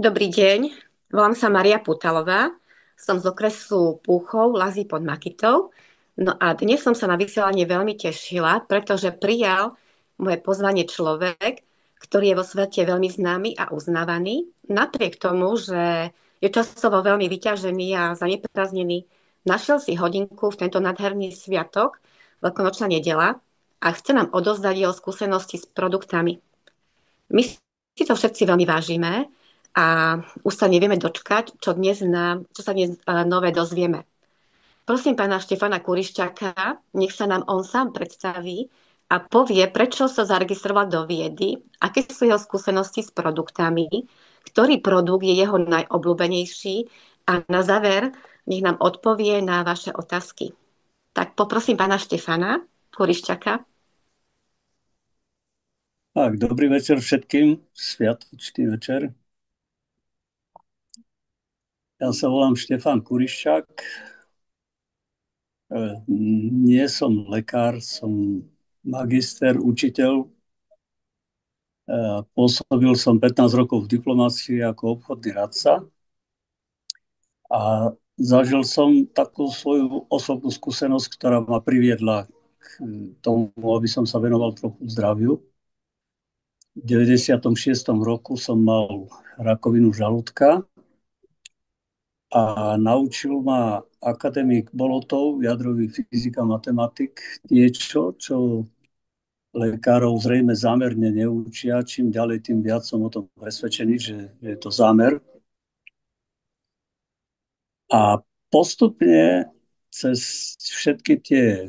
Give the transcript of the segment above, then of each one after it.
Dobrý deň, volám sa Maria Putalová, som z okresu Púchov, Lazy pod Makitou. No a dnes som sa na vysielanie veľmi tešila, pretože prijal moje pozvanie človek, ktorý je vo svete veľmi známy a uznávaný, napriek tomu, že je časovo veľmi vyťažený a zaneprázdnený. Našiel si hodinku v tento nádherný sviatok, Veľkonočná nedeľa, a chce nám odozdať jeho skúsenosti s produktami. My si to všetci veľmi vážime a už sa nevieme dočkať, čo sa dnes nové dozvieme. Prosím pána Štefana Kuriščaka, nech sa nám on sám predstaví a povie, prečo sa zaregistroval do viedy, aké sú jeho skúsenosti s produktami, ktorý produkt je jeho najobľúbenejší a na záver nech nám odpovie na vaše otázky. Tak poprosím pána Štefana Kuriščaka. Tak, dobrý večer všetkým, sviatočný večer. Ja sa volám Štefan Kuriščák. Nie som lekár, som magister, učiteľ. Pôsobil som 15 rokov v diplomácii ako obchodný radca a zažil som takú svoju osobnú skúsenosť, ktorá ma priviedla k tomu, aby som sa venoval trochu zdraviu. V 96. roku som mal rakovinu žalúdka a naučil ma akademik Bolotov, jadrový fyzik a matematik, niečo, čo lekárov zrejme zámerne neučia. Čím ďalej, tým viac som o tom presvedčený, že je to zámer. A postupne cez všetky tie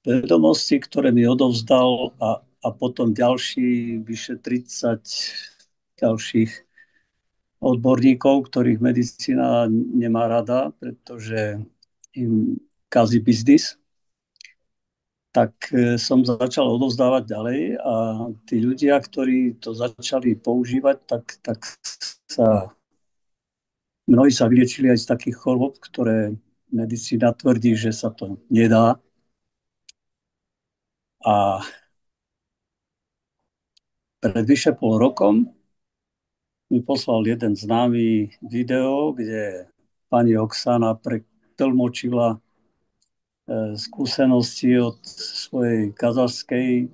vedomosti, ktoré mi odovzdal a potom ďalší, vyše 30 ďalších odborníkov, ktorých medicína nemá rada, pretože im kazí biznis, tak som začal odovzdávať ďalej a tí ľudia, ktorí to začali používať, tak sa mnohí sa vyliečili aj z takých chorôb, ktoré medicína tvrdí, že sa to nedá. A pred vyše pol rokom mi poslal jeden známy video, kde pani Oksana pretlmočila skúsenosti od svojej kazašskej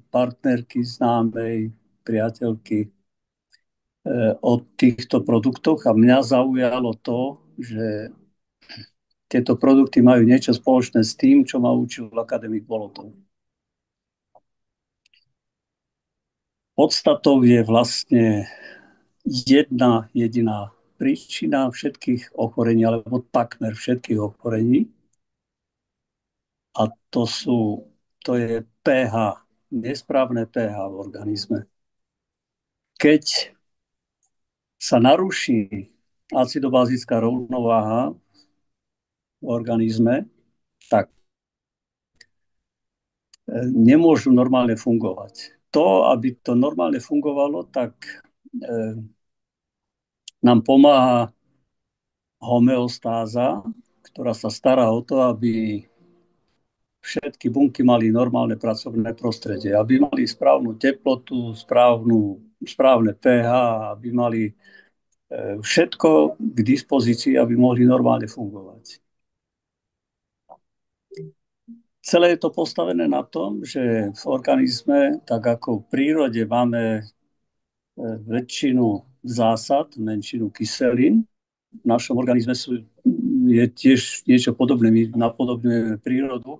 partnerky, známej priateľky o týchto produktoch a mňa zaujalo to, že tieto produkty majú niečo spoločné s tým, čo ma učil akademik Bolotov. Podstatou je vlastne jedna jediná príčina všetkých ochorení, alebo takmer všetkých ochorení, a to je pH, nesprávne pH v organizme. Keď sa naruší acidobázická rovnováha v organizme, tak nemôžu normálne fungovať. To, aby to normálne fungovalo, tak nám pomáha homeostáza, ktorá sa stará o to, aby všetky bunky mali normálne pracovné prostredie, aby mali správnu teplotu, správne pH, aby mali všetko k dispozícii, aby mohli normálne fungovať. Celé je to postavené na tom, že v organizme, tak ako v prírode, máme väčšinu zásad, menšinu kyselín. V našom organizme je tiež niečo podobné, my napodobňujeme prírodu,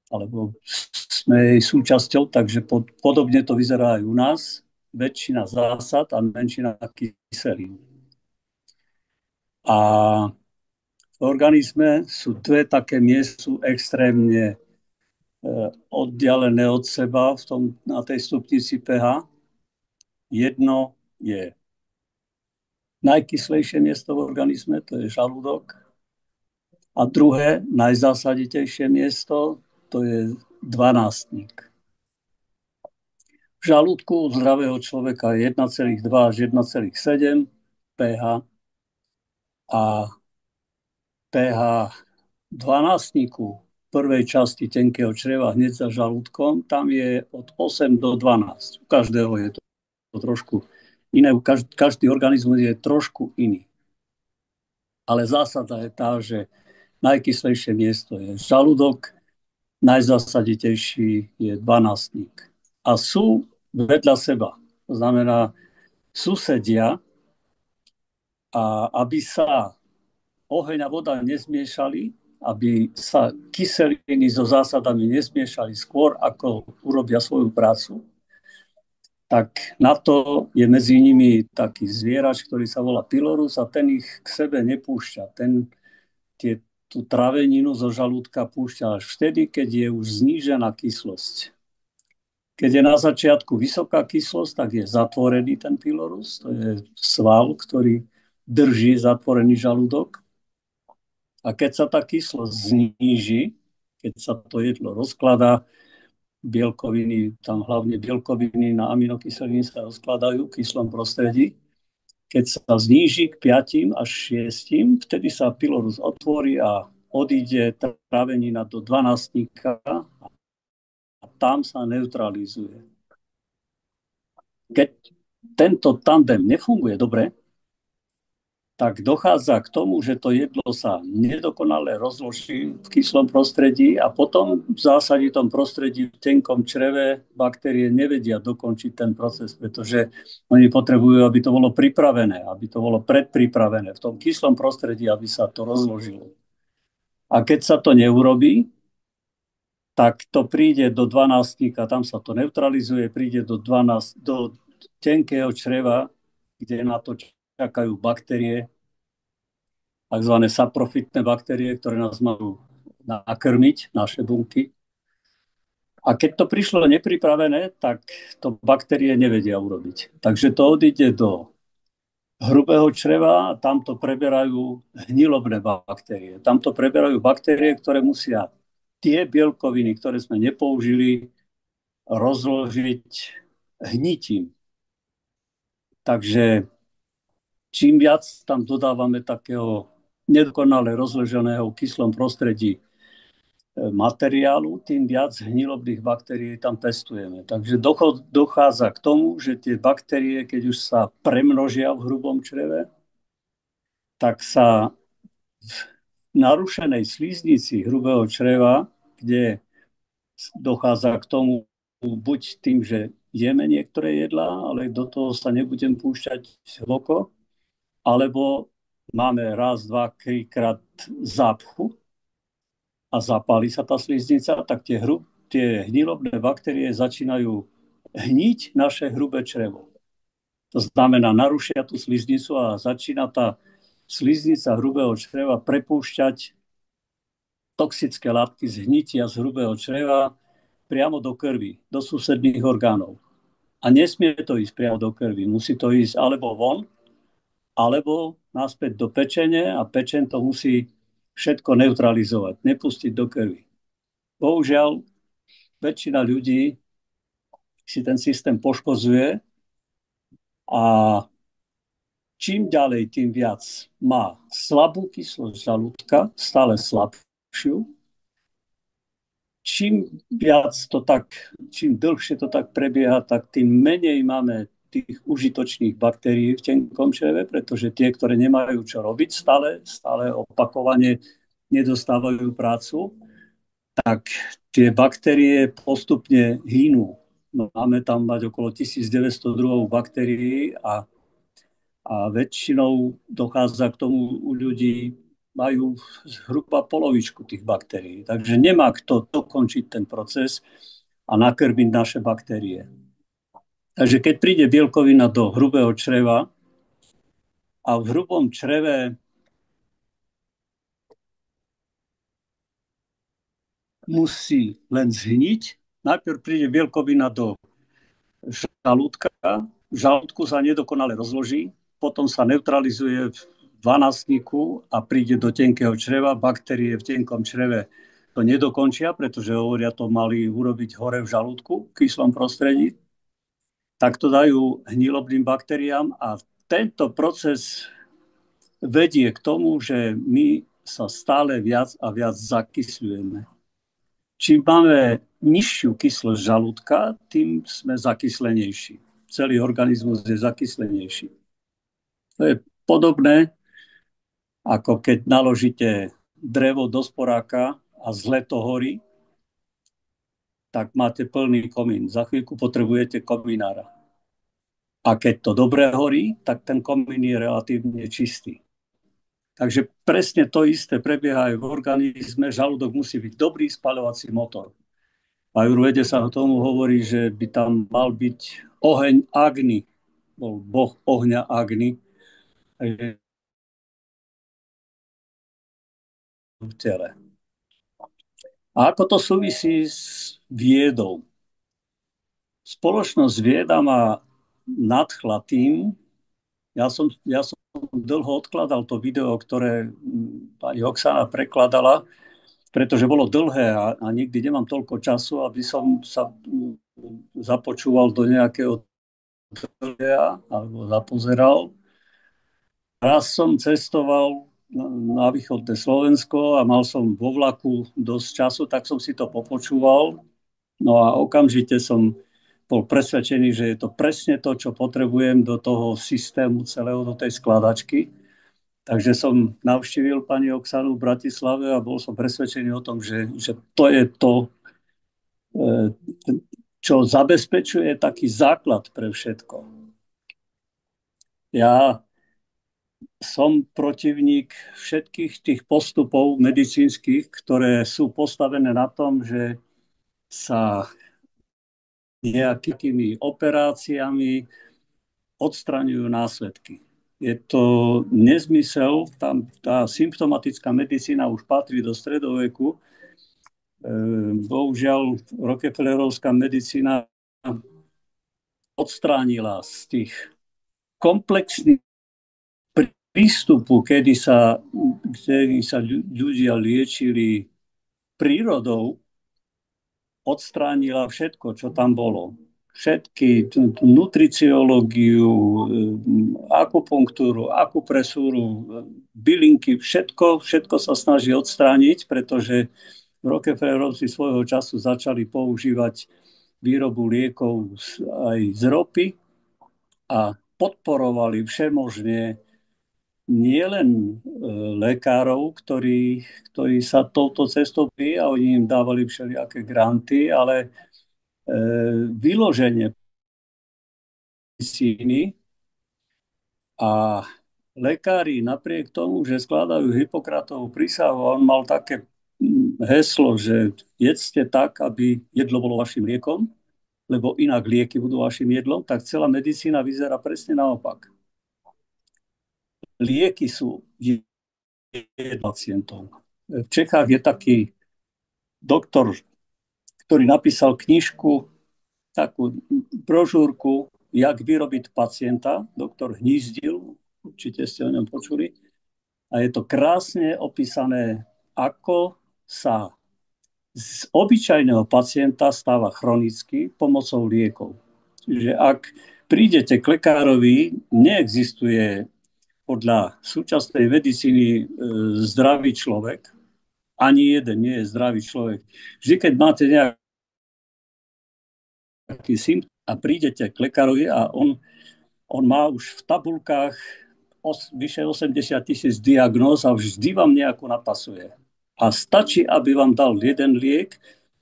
alebo sme jej súčasťou, takže podobne to vyzerá aj u nás. Väčšina zásad a menšina kyselín. A v organizme sú dve také miesta, sú extrémne oddialené od seba na tej stupnici pH. Jedno je najkyslejšie miesto v organizme, to je žalúdok. A druhé, najzásaditejšie miesto, to je dvanástnik. V žalúdku u zdravého človeka je 1,2 až 1,7 pH a pH dvanástniku prvej časti tenkého čreva hneď za žalúdkom, tam je od 8 do 12. U každého je to trošku iné, každý organizmus je trošku iný. Ale zásada je tá, že najkyslejšie miesto je žalúdok, najzásaditejší je dvanástnik. A sú vedľa seba. To znamená, susedia, a aby sa oheň a voda nezmiešali, aby sa kyseliny so zásadami nezmiešali skôr, ako urobia svoju prácu, tak na to je medzi nimi taký zvierač, ktorý sa volá pylorus a ten ich k sebe nepúšťa. Ten tú traveninu zo žalúdka púšťa až vtedy, keď je už znížená kyslosť. Keď je na začiatku vysoká kyslosť, tak je zatvorený ten pylorus, to je sval, ktorý drží zatvorený žalúdok. A keď sa tá kyslosť zníži, keď sa to jedlo rozkladá, bielkoviny, tam hlavne bielkoviny na aminokyseliny sa rozkladajú v kyslom prostredí. Keď sa zníži k 5 až 6, vtedy sa pylorus otvorí a odíde travenina do dvanástnika a tam sa neutralizuje. Keď tento tandem nefunguje dobre, tak dochádza k tomu, že to jedlo sa nedokonale rozloží v kyslom prostredí a potom v zásaditom prostredí v tenkom čreve baktérie nevedia dokončiť ten proces, pretože oni potrebujú, aby to bolo pripravené, aby to bolo predpripravené v tom kyslom prostredí, aby sa to rozložilo. A keď sa to neurobí, tak to príde do dvanástnika, tam sa to neutralizuje, príde do tenkého čreva, kde na to čakajú baktérie, takzvané saprofitné baktérie, ktoré nás majú nakrmiť, naše bunky. A keď to prišlo nepripravené, tak to baktérie nevedia urobiť. Takže to odíde do hrubého čreva a tam to preberajú hnilobné baktérie. Tam to preberajú baktérie, ktoré musia tie bielkoviny, ktoré sme nepoužili, rozložiť hnitím. Takže čím viac tam dodávame takého nedokonale rozloženého v kyslom prostredí materiálu, tým viac hnilobných baktérií tam testujeme. Takže dochádza k tomu, že tie baktérie, keď už sa premnožia v hrubom čreve, tak sa v narušenej sliznici hrubého čreva, kde dochádza k tomu buď tým, že jeme niektoré jedlá, ale do toho sa nebudem púšťať hlboko, alebo máme raz, dva, trikrát zápchu a zapáli sa tá sliznica, tak tie hnilobné baktérie začínajú hniť naše hrubé črevo. To znamená, narušia tú sliznicu a začína tá sliznica hrubého čreva prepúšťať toxické látky z hnitia z hrubého čreva priamo do krvi, do susedných orgánov. A nesmie to ísť priamo do krvi. Musí to ísť alebo von, alebo naspäť do pečene a pečen to musí všetko neutralizovať, nepustiť do krvi. Bohužiaľ, väčšina ľudí si ten systém poškozuje a čím ďalej, tým viac má slabú kyslosť žalúdka, stále slabšiu. Čím dlhšie to tak prebieha, tak tým menej máme tých užitočných baktérií v tenkom čreve, pretože tie, ktoré nemajú čo robiť, stále opakovane nedostávajú prácu, tak tie baktérie postupne hynú. No, máme tam mať okolo 1900 druhov baktérií a väčšinou dochádza k tomu u ľudí, majú zhruba polovičku tých baktérií. Takže nemá kto dokončiť ten proces a nakrmiť naše baktérie. Takže keď príde bielkovina do hrubého čreva a v hrubom čreve musí len zhniť, najprv príde bielkovina do žalúdka, v žalúdku sa nedokonale rozloží, potom sa neutralizuje v dvanástniku a príde do tenkého čreva, baktérie v tenkom čreve to nedokončia, pretože hovoria, to mali urobiť hore v žalúdku, v kyslom prostredí, tak to dajú hnilobným baktériám a tento proces vedie k tomu, že my sa stále viac a viac zakysľujeme. Čím máme nižšiu kyslosť žalúdka, tým sme zakyslenejší. celý organizmus je zakyslenejší. To je podobné, ako keď naložíte drevo do sporáka a zle to horí, tak máte plný komín. Za chvíľku potrebujete kominára. A keď to dobre horí, tak ten komín je relatívne čistý. Takže presne to isté prebieha aj v organizme. Žalúdok musí byť dobrý spaľovací motor. V ajurvede sa tomu hovorí, že by tam mal byť oheň Agni, bol boh ohňa Agni v tele. A ako to súvisí s viedou? Spoločnosť vieda ma nadchla tým, ja som dlho odkladal to video, ktoré pani Oksana prekladala, pretože bolo dlhé a nikdy nemám toľko času, aby som sa započúval do nejakého videa alebo zapozeral. Raz som cestoval na východné Slovensko a mal som vo vlaku dosť času, tak som si to popočúval. No a okamžite som bol presvedčený, že je to presne to, čo potrebujem do toho systému celého, do tej skladačky. Takže som navštívil pani Oksanu v Bratislave a bol som presvedčený o tom, že to je to, čo zabezpečuje taký základ pre všetko. Ja som protivník všetkých tých postupov medicínskych, ktoré sú postavené na tom, že sa nejakými operáciami odstraňujú následky. Je to nezmysel, tam tá symptomatická medicína už patrí do stredoveku. Bohužiaľ, Rockefellerovská medicína odstránila z tých komplexných prístupu, kedy sa ľudia liečili prírodou, odstránila všetko, čo tam bolo. Všetky nutriciológiu, akupunktúru, akupresúru, bylinky, všetko sa snaží odstrániť, pretože Rockefellerovci svojho času začali používať výrobu liekov aj z ropy a podporovali všemožne nielen lekárov, ktorí sa touto cestou a oni im dávali všelijaké granty, ale vyloženie medicíny a lekári napriek tomu, že skladajú Hippokratovú prísahu, on mal také heslo, že jedzte tak, aby jedlo bolo vašim liekom, lebo inak lieky budú vašim jedlom, tak celá medicína vyzerá presne naopak. Lieky sú pacientov. V Čechách je taký doktor, ktorý napísal knižku, takú brožúrku, jak vyrobiť pacienta, doktor Hnízdil, určite ste o ňom počuli. A je to krásne opísané, ako sa z obyčajného pacienta stáva chronicky pomocou liekov. Čiže ak prídete k lekárovi, neexistuje podľa súčasnej medicíny zdravý človek. Ani jeden nie je zdravý človek. Vždy, keď máte nejaký symptóm a prídete k lekárovi a on má už v tabulkách vyše 80 000 diagnóz a vždy vám nejako napasuje. A stačí, aby vám dal jeden liek,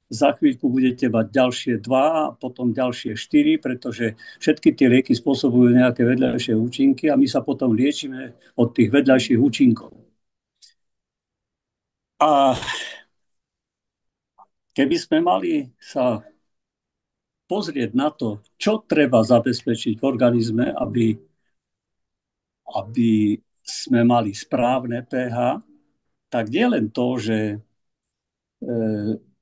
za chvíľku budete mať ďalšie 2 a potom ďalšie 4, pretože všetky tie lieky spôsobujú nejaké vedľajšie účinky a my sa potom liečíme od tých vedľajších účinkov. A keby sme mali sa pozrieť na to, čo treba zabezpečiť v organizme, aby sme mali správne pH, tak nie len to, že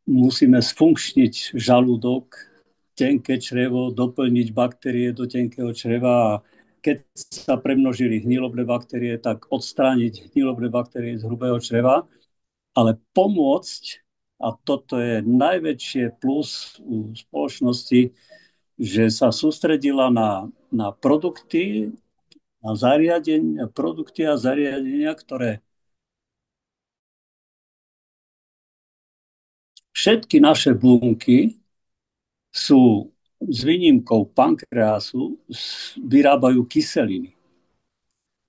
musíme sfunkčniť žalúdok, tenké črevo, doplniť baktérie do tenkého čreva a keď sa premnožili hnilobné baktérie, tak odstrániť hnilobné baktérie z hrubého čreva, ale pomôcť, a toto je najväčšie plus u spoločnosti, že sa sústredila na produkty, na produkty a zariadenia, ktoré všetky naše bunky sú s výnimkou pankreasu vyrábajú kyseliny.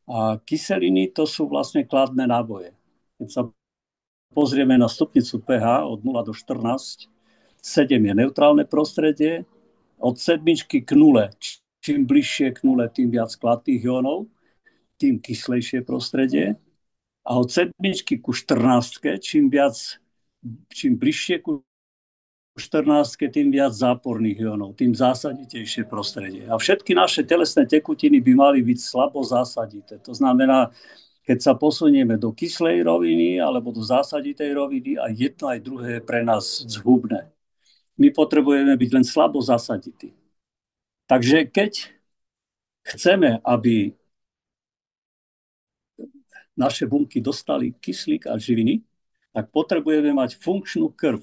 A kyseliny to sú vlastne kladné náboje. Keď sa pozrieme na stupnicu pH od 0 do 14, 7 je neutrálne prostredie, od sedmičky k nule. Čím bližšie k nule, tým viac kladných jónov, tým kyslejšie prostredie. A od sedmičky ku 14, čím bližšie ku 14, tým viac záporných jónov, tým zásaditejšie prostredie. A všetky naše telesné tekutiny by mali byť slabo zásadité. To znamená, keď sa posunieme do kyslej roviny alebo do zásaditej roviny, a jedno aj druhé je pre nás zhubné. My potrebujeme byť len slabo zasadití. Takže keď chceme, aby naše bunky dostali kyslík a živiny, tak potrebujeme mať funkčnú krv.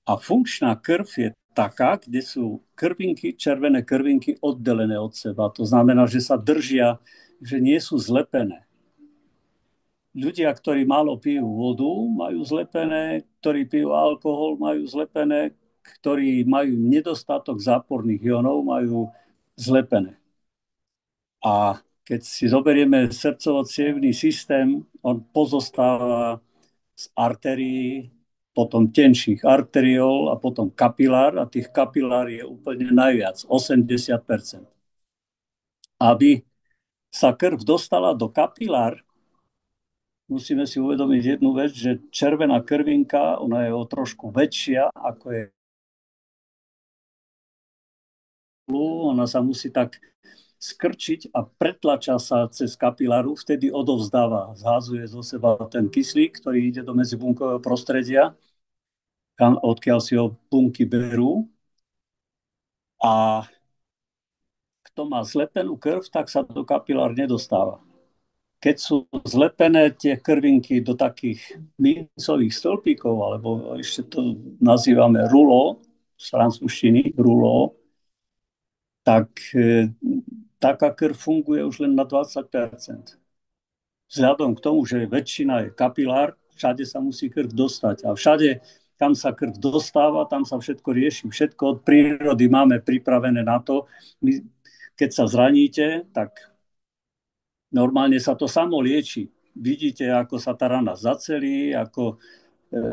A funkčná krv je taká, kde sú krvinky, červené krvinky oddelené od seba. To znamená, že sa držia, že nie sú zlepené. Ľudia, ktorí málo pijú vodu, majú zlepené, ktorí pijú alkohol, majú zlepené, ktorí majú nedostatok záporných ionov, majú zlepené. A keď si zoberieme srdcovo-cievny systém, on pozostáva z artérií, potom tenších arteriol a potom kapilár, a tých kapilár je úplne najviac, 80%. Aby sa krv dostala do kapilár, musíme si uvedomiť jednu vec, že červená krvinka, ona je o trošku väčšia, ako je, ona sa musí tak skrčiť a pretlača sa cez kapiláru, vtedy odovzdáva, zhazuje zo seba ten kyslík, ktorý ide do medzibunkového prostredia, odkiaľ si ho bunky berú. A kto má zlepenú krv, tak sa do kapilár nedostáva. Keď sú zlepené tie krvinky do takých mincových stĺpikov, alebo ešte to nazývame rulo, z francúzštiny, rulo, tak taká krv funguje už len na 20%. Vzhľadom k tomu, že väčšina je kapilár, všade sa musí krv dostať. A všade, kam sa krv dostáva, tam sa všetko rieši. Všetko od prírody máme pripravené na to. Keď sa zraníte, tak normálne sa to samo lieči. Vidíte, ako sa tá rana zacelí, ako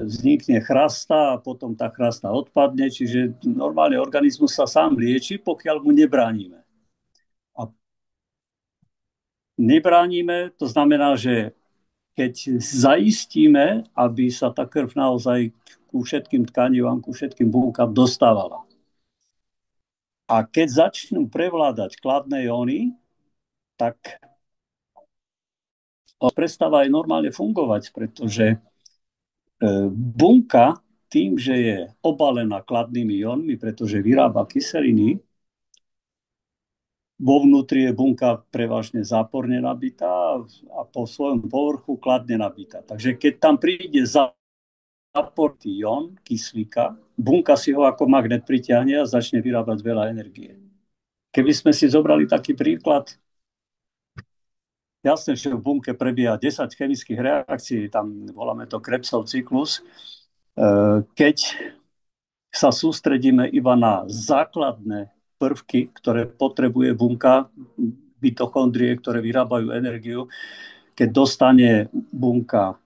vznikne chrasta a potom tá chrasta odpadne. Čiže normálne organizmus sa sám lieči, pokiaľ mu nebránime. A nebránime, to znamená, že keď zaistíme, aby sa tá krv naozaj ku všetkým tkanivám, ku všetkým bunkám dostávala. A keď začnú prevládať kladné jóny, tak prestáva aj normálne fungovať, pretože bunka tým, že je obalená kladnými jónmi, pretože vyrába kyseliny, vo vnútri je bunka prevažne záporne nabitá a po svojom povrchu kladne nabitá. Takže keď tam príde záporný jón kyslíka, bunka si ho ako magnet pritiahne a začne vyrábať veľa energie. Keby sme si zobrali taký príklad, jasné, že v bunke prebieha 10 chemických reakcií, tam voláme to Krebsov cyklus. Keď sa sústredíme iba na základné prvky, ktoré potrebuje bunka, mitochondrie, ktoré vyrábajú energiu, keď dostane bunka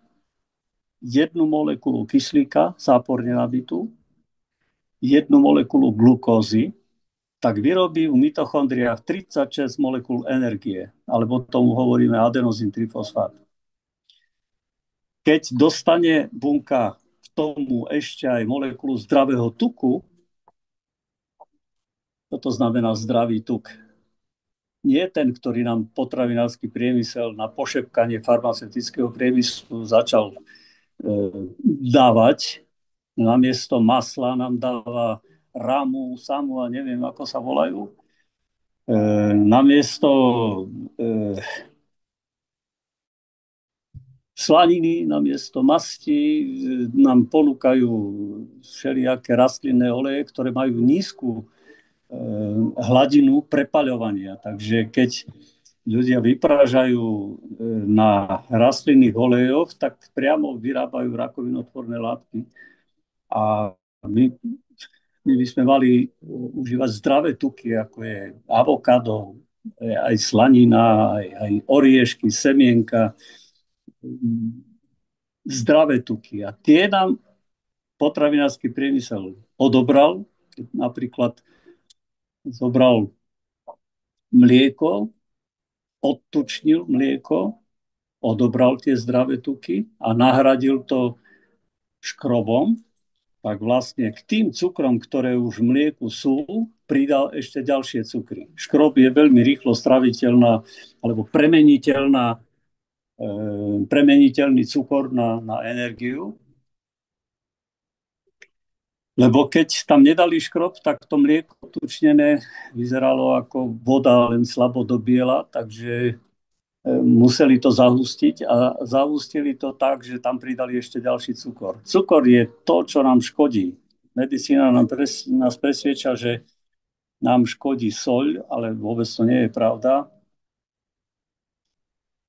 jednu molekulu kyslíka, záporne nabitú, jednu molekulu glukózy, tak vyrobí v mitochondriách 36 molekúl energie, alebo tomu hovoríme adenozín trifosfát. Keď dostane bunka k tomu ešte aj molekulu zdravého tuku, toto znamená zdravý tuk, nie ten, ktorý nám potravinársky priemysel na pošepkanie farmaceutického priemyslu začal dávať. Namiesto masla nám dáva ramu, samu a neviem, ako sa volajú. Namiesto slaniny, namiesto masti nám ponúkajú všelijaké rastlinné oleje, ktoré majú nízku hladinu prepaľovania. Takže keď ľudia vyprážajú na rastlinných olejoch, tak priamo vyrábajú rakovinotvorné látky. A my my by sme mali užívať zdravé tuky, ako je avokádo, aj slanina, aj oriešky, semienka, zdravé tuky. A tie nám potravinársky priemysel odobral, keď napríklad zobral mlieko, odtučnil mlieko, odobral tie zdravé tuky a nahradil to škrobom, tak vlastne k tým cukrom, ktoré už v mlieku sú, pridal ešte ďalšie cukry. Škrob je veľmi rýchlo straviteľná alebo premeniteľný cukor na energiu. Lebo keď tam nedali škrob, tak to mlieko tučnené vyzeralo ako voda, len slabo do biela, takže museli to zahustiť a zahustili to tak, že tam pridali ešte ďalší cukor. Cukor je to, čo nám škodí. Medicína nás presvieča, že nám škodí soľ, ale vôbec to nie je pravda.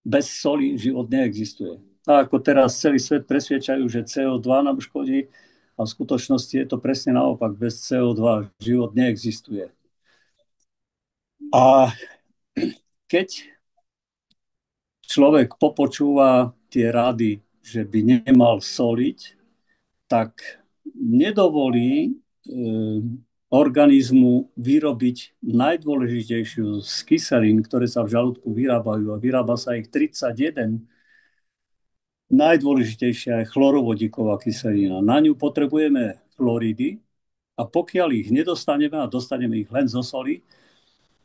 Bez soli život neexistuje. A ako teraz celý svet presviečajú, že CO2 nám škodí, a v skutočnosti je to presne naopak. Bez CO2 život neexistuje. A keď človek popočúva tie rady, že by nemal soliť, tak nedovolí organizmu vyrobiť najdôležitejšiu z kyselín, ktoré sa v žalúdku vyrábajú. A vyrába sa ich 31. Najdôležitejšia je chlorovodíková kyselina. Na ňu potrebujeme chloridy a pokiaľ ich nedostaneme a dostaneme ich len zo soli,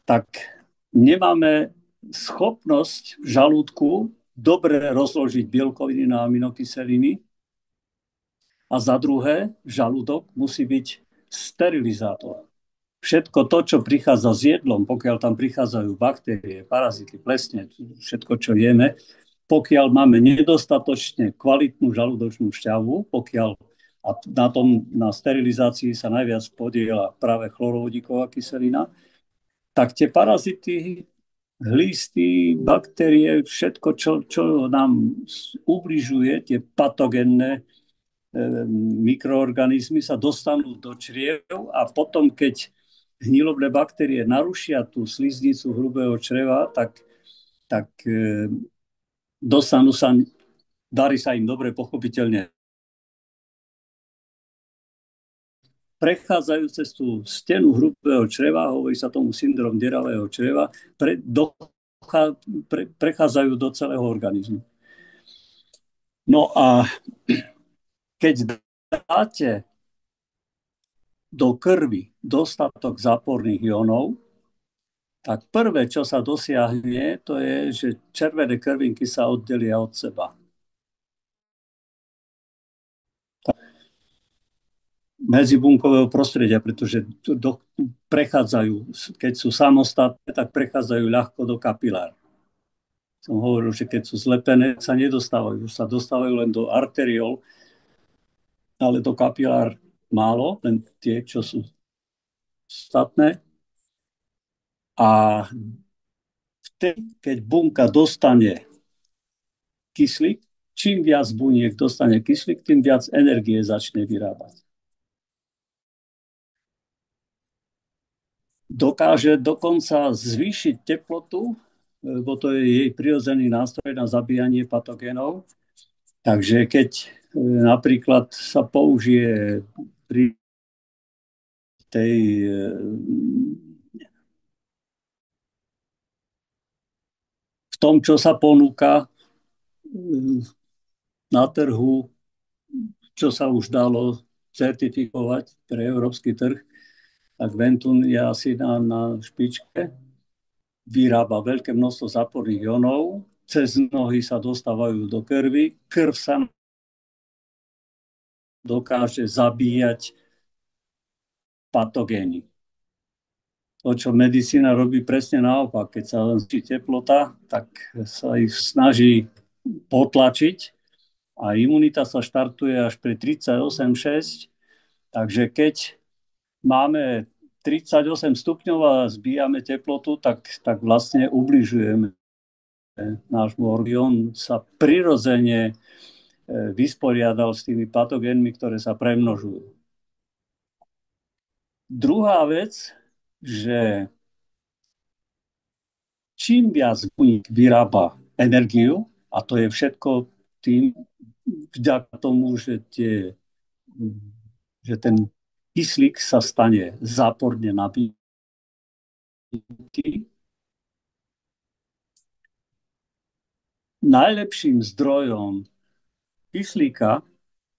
tak nemáme schopnosť v žalúdku dobre rozložiť bielkoviny na aminokyseliny. A za druhé, žalúdok musí byť sterilizátor. Všetko to, čo prichádza s jedlom, pokiaľ tam prichádzajú baktérie, parazity, plesne, všetko, čo jeme, pokiaľ máme nedostatočne kvalitnú žalúdočnú šťavu, a na sterilizácii sa najviac podieľa práve chlorovodíková kyselina, tak tie parazity, glísty, baktérie, všetko, čo nám ubližuje, tie patogénne mikroorganizmy sa dostanú do čriev a potom, keď hnilobné baktérie narušia tú sliznicu hrubého čreva, tak dostanú sa, darí sa im dobre, pochopiteľne. Prechádzajú cez tú stenu hrubého čreva, hovorí sa tomu syndrom deravého čreva, prechádzajú do celého organizmu. No a keď dáte do krvi dostatok záporných ionov, tak prvé, čo sa dosiahne, to je, že červené krvinky sa oddelia od seba. Medzibunkového prostredia, pretože prechádzajú, keď sú samostatné, tak prechádzajú ľahko do kapilár. Som hovoril, že keď sú zlepené, sa nedostávajú, sa dostávajú len do arteriol, ale do kapilár málo, len tie, čo sú statné. A vtedy, keď bunka dostane kyslík, čím viac buniek dostane kyslík, tým viac energie začne vyrábať. Dokáže dokonca zvýšiť teplotu, lebo to je jej prirodzený nástroj na zabíjanie patogénov. Takže keď napríklad sa použije pri v tom, čo sa ponúka na trhu, čo sa už dalo certifikovať pre európsky trh, tak Ventun je asi na špičke. Vyrába veľké množstvo záporných ionov, cez nohy sa dostávajú do krvi, krv sa dokáže zabíjať patogény. To, čo medicína robí presne naopak. Keď sa zvýši teplota, tak sa ich snaží potlačiť a imunita sa štartuje až pri 38,6. Takže keď máme 38 stupňov a zbíjame teplotu, tak vlastne ubližujeme nášmu orgánu. On sa prirodzene vysporiadal s tými patogénmi, ktoré sa premnožujú. Druhá vec, že čím viac buník vyrába energiu, a to je všetko tým, vďaka tomu, že ten kyslík sa stane záporne nabitý, najlepším zdrojom kyslíka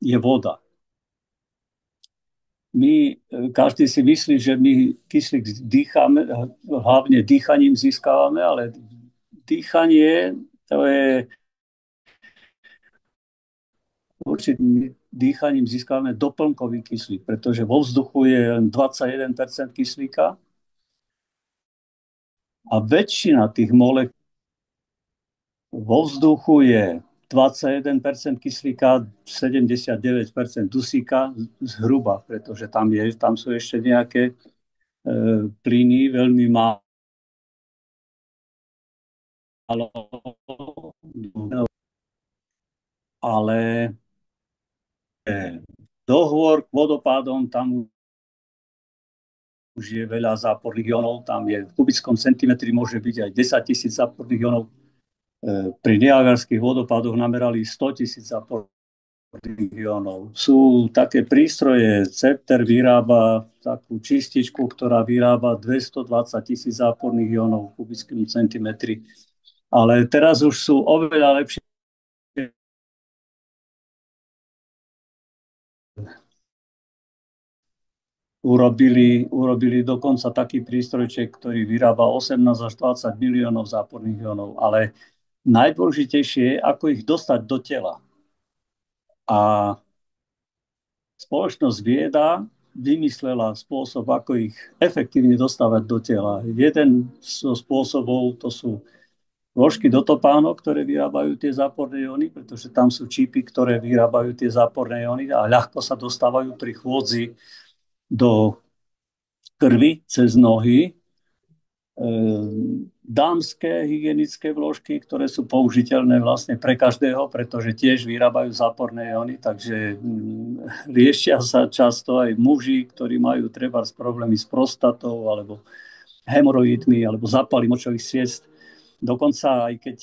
je voda. Každý si myslí, že my kyslík dýchame, hlavne dýchaním získávame, ale dýchanie to je určitým dýchaním získávame doplnkový kyslík, pretože vo vzduchu je len 21% kyslíka a väčšina tých molekúl vo vzduchu je 21% kyslíka, 79% dusíka zhruba, pretože tam sú ešte nejaké plyny, veľmi málo, ale dohovor k vodopádom, tam už je veľa záporných jónov, tam je v kubickom centimetri môže byť aj 10 000 záporných jónov. Pri Niagarských vodopádoch namerali 100 000 záporných jónov. Sú také prístroje, Cepter vyrába takú čističku, ktorá vyrába 220 000 záporných jónov v kubickom centimetri. Ale teraz už sú oveľa lepšie urobili dokonca taký prístrojček, ktorý vyrába 18 až 20 miliónov záporných jónov. Ale najdôležitejšie je, ako ich dostať do tela. A spoločnosť vieda vymyslela spôsob, ako ich efektívne dostávať do tela. Jeden zo spôsobov to sú vložky do topánok, ktoré vyrábajú tie záporné jóny, pretože tam sú čipy, ktoré vyrábajú tie záporné jóny a ľahko sa dostávajú pri chôdzi do krvi cez nohy. Dámske hygienické vložky, ktoré sú použiteľné vlastne pre každého, pretože tiež vyrábajú záporné jóny, takže liečia sa často aj muži, ktorí majú trebárs problémy s prostatou alebo hemoroidmi alebo zápaly močových ciest. Dokonca aj keď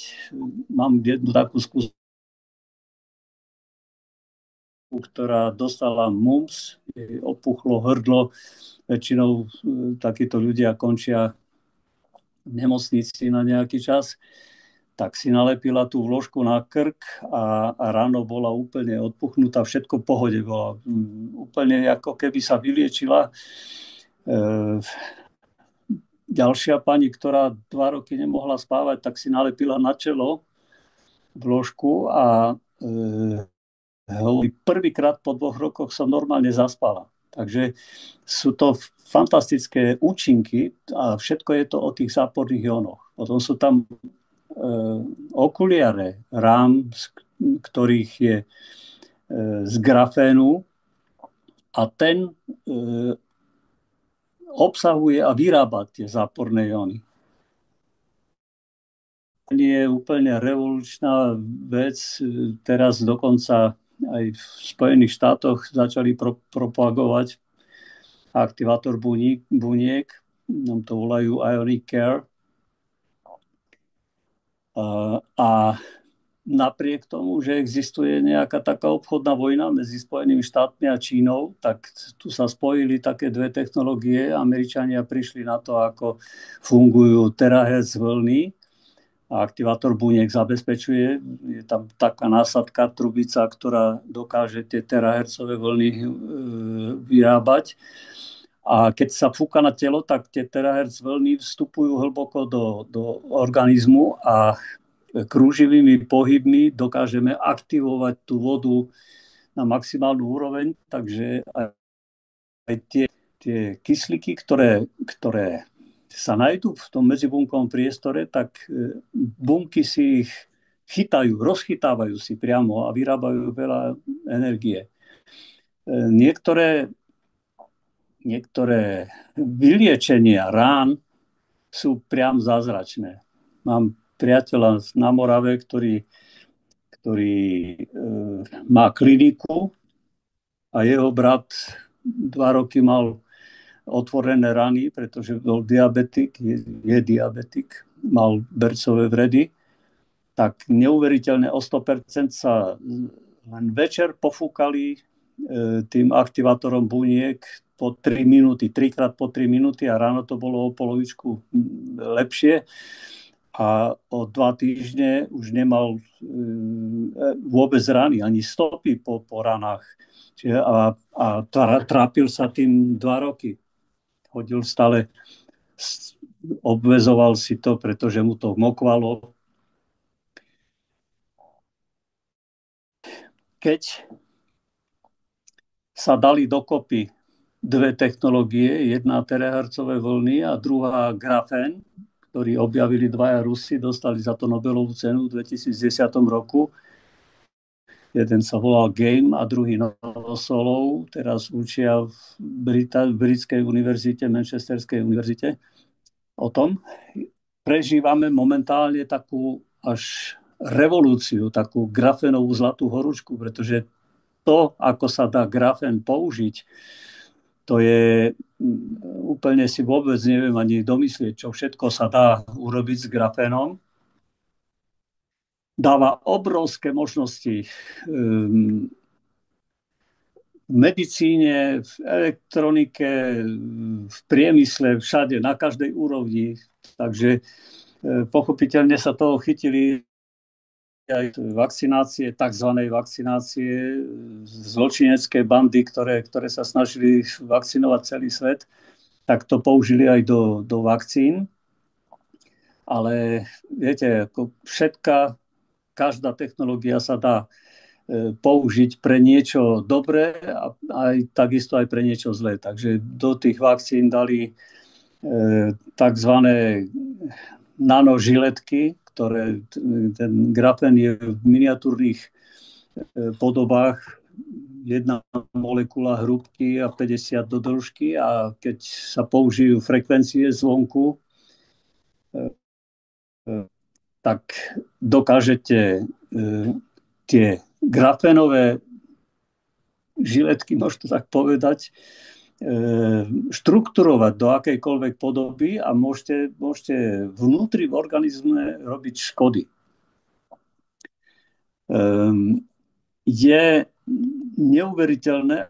mám jednu takú skúsenosť, ktorá dostala mumps, opuchlo hrdlo, väčšinou takíto ľudia končia v nemocnici na nejaký čas, tak si nalepila tú vložku na krk a ráno bola úplne odpuchnutá, všetko v pohode, bola úplne ako keby sa vyliečila. Ďalšia pani, ktorá 2 roky nemohla spávať, tak si nalepila na čelo vložku a prvýkrát po 2 rokoch som normálne zaspala. Takže sú to fantastické účinky a všetko je to o tých záporných jónoch. Potom sú tam okuliare, rám, ktorých je z grafénu a ten obsahuje a vyrába tie záporné jóny. Je úplne revolučná vec. Teraz dokonca aj v Spojených štátoch začali propagovať aktivátor buniek, nám to volajú Ionic Care. A napriek tomu, že existuje nejaká taká obchodná vojna medzi Spojenými štátmi a Čínou, tak tu sa spojili také dve technológie. Američania prišli na to, ako fungujú terahertz vlny a aktivátor buniek zabezpečuje. Je tam taká násadka, trubica, ktorá dokáže tie terahertzové vlny vyrábať. A keď sa fúka na telo, tak tie terahertz vlny vstupujú hlboko do organizmu a krúživými pohybmi dokážeme aktivovať tú vodu na maximálnu úroveň. Takže aj tie kyslíky, ktoré sa nájdú v tom medzibunkovom priestore, tak bunky si ich chytajú, rozchytávajú si priamo a vyrábajú veľa energie. Niektoré vyliečenia rán sú priam zázračné. Mám priateľa na Morave, ktorý má kliniku a jeho brat 2 roky mal otvorené rany, pretože bol diabetik, je diabetik, mal bercové vredy, tak neuveriteľne o 100% sa len večer pofúkali tým aktivátorom buniek po 3 minúty, trikrát po 3 minúty a ráno to bolo o polovičku lepšie a o 2 týždne už nemal vôbec rany, ani stopy po ranách. Čiže trápil sa tým 2 roky. Chodil stále, obvezoval si to, pretože mu to mokvalo. Keď sa dali dokopy 2 technológie, jedna terahertzové vlny a druhá grafén, ktorý objavili 2 Rusi, dostali za to Nobelovú cenu v 2010 roku. Jeden sa volal Game a druhý Novosolov. Teraz učia v britskej univerzite, Manchesterskej univerzite o tom. Prežívame momentálne takú až revolúciu, takú grafénovú zlatú horúčku, pretože to, ako sa dá grafén použiť, to je úplne si vôbec neviem ani domyslieť, čo všetko sa dá urobiť s grafénom. Dáva obrovské možnosti v medicíne, v elektronike, v priemysle, všade, na každej úrovni. Takže pochopiteľne sa toho chytili aj vakcinácie, tzv. Vakcinácie, zločinecké bandy, ktoré sa snažili vakcinovať celý svet, tak to použili aj do vakcín. Ale viete, každá technológia sa dá použiť pre niečo dobré a aj takisto aj pre niečo zlé. Takže do tých vakcín dali tzv. Nanožiletky, ten grafén je v miniatúrnych podobách, 1 molekula hrúbky a 50 do dĺžky a keď sa použijú frekvencie zvonku, tak dokážete tie grafénové žiletky, môžete tak povedať, štrukturovať do akejkoľvek podoby a môžete vnútri v organizme robiť škody. Je neuveriteľné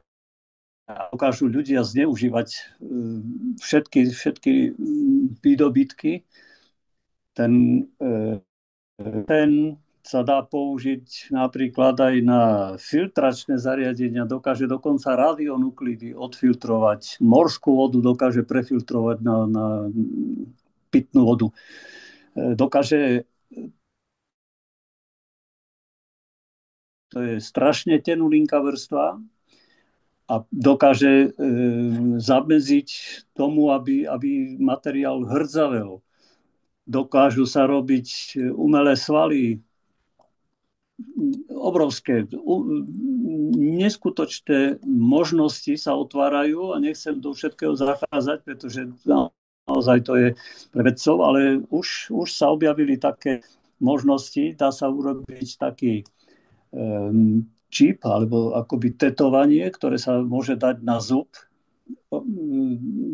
a dokážu ľudia zneužívať všetky výdobytky. Ten sa dá použiť napríklad aj na filtračné zariadenia, dokáže dokonca radionuklidy odfiltrovať, morskú vodu dokáže prefiltrovať na pitnú vodu. Dokáže, to je strašne tenulinká vrstva a dokáže zamedziť tomu, aby materiál hrdzavel. Dokážu sa robiť umelé svaly, obrovské, neskutočné možnosti sa otvárajú a nechcem do všetkého zachádzať, pretože naozaj to je pre vedcov, ale už sa objavili také možnosti, dá sa urobiť taký čip alebo akoby tetovanie, ktoré sa môže dať na zub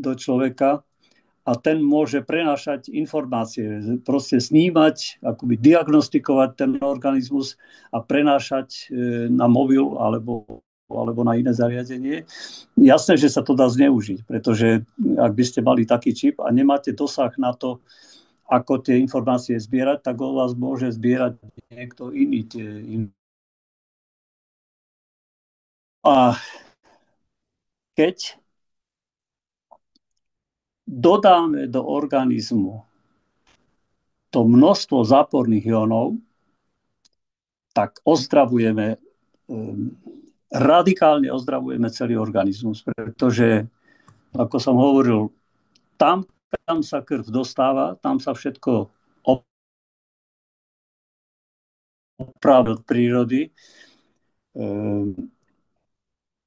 do človeka a ten môže prenášať informácie, proste snímať, akoby diagnostikovať ten organizmus a prenášať na mobil alebo na iné zariadenie. Jasné, že sa to dá zneužiť, pretože ak by ste mali taký čip a nemáte dosah na to, ako tie informácie zbierať, tak o vás môže zbierať niekto iný. A keď dodáme do organizmu to množstvo záporných jónov, tak radikálne ozdravujeme celý organizmus, pretože, ako som hovoril, tam, kam sa krv dostáva, tam sa všetko opravuje od prírody.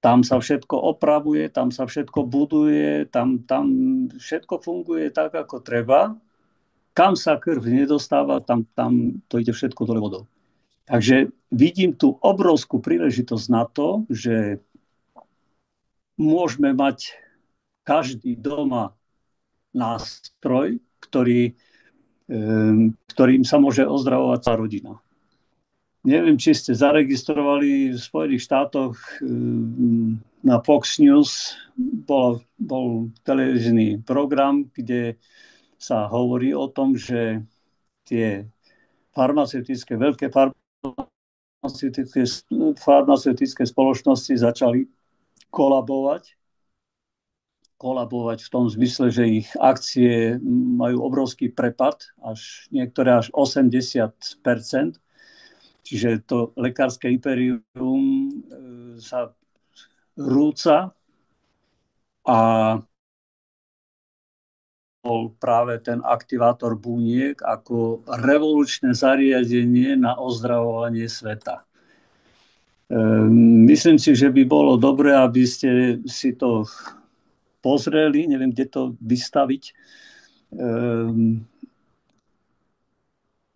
Tam sa všetko opravuje, tam sa všetko buduje, tam všetko funguje tak, ako treba. Kam sa krv nedostáva, tam to ide všetko dole vodou. Takže vidím tu obrovskú príležitosť na to, že môžeme mať každý doma nástroj, ktorým sa môže ozdravovať tá rodina. Neviem, či ste zaregistrovali v Spojených štátoch na Fox News bol televízny program, kde sa hovorí o tom, že tie veľké farmaceutické spoločnosti začali kolabovať v tom zmysle, že ich akcie majú obrovský prepad, niektoré až 80%. Čiže to lekárske impérium sa rúca a bol práve ten aktivátor buniek ako revolučné zariadenie na ozdravovanie sveta. Myslím si, že by bolo dobré, aby ste si to pozreli, neviem, kde to vystaviť.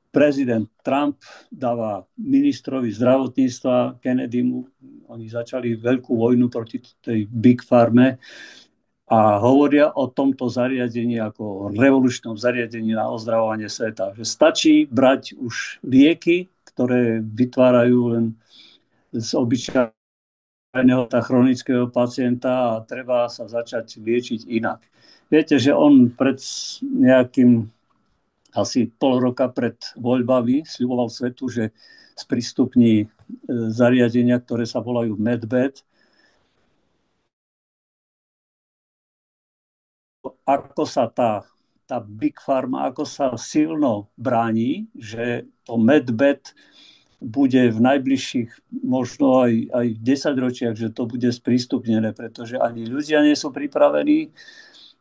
Prezident Trump dáva ministrovi zdravotníctva Kennedymu, oni začali veľkú vojnu proti tej Big Pharme a hovoria o tomto zariadení ako revolučnom zariadení na ozdravovanie sveta. Že stačí brať už lieky, ktoré vytvárajú len z obyčajného chronického pacienta a treba sa začať liečiť inak. Viete, že on pred nejakým asi pol roka pred voľbami sľuboval svetu, že sprístupní zariadenia, ktoré sa volajú Medbed. Ako sa tá Big Pharma, ako sa silno bráni, že to Medbed bude v najbližších možno aj 10 ročiach, že to bude sprístupnené, pretože ani ľudia nie sú pripravení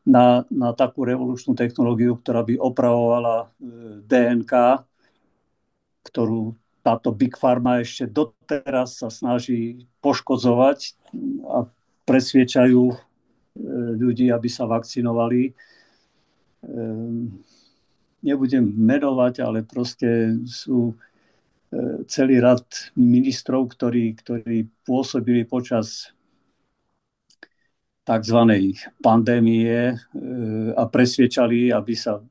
na takú revolučnú technológiu, ktorá by opravovala DNK, ktorú táto Big Pharma ešte doteraz sa snaží poškodzovať a presviečajú ľudí, aby sa vakcinovali. Nebudem menovať, ale proste sú celý rad ministrov, ktorí pôsobili počas tzv. Pandémie a presviečali, aby sa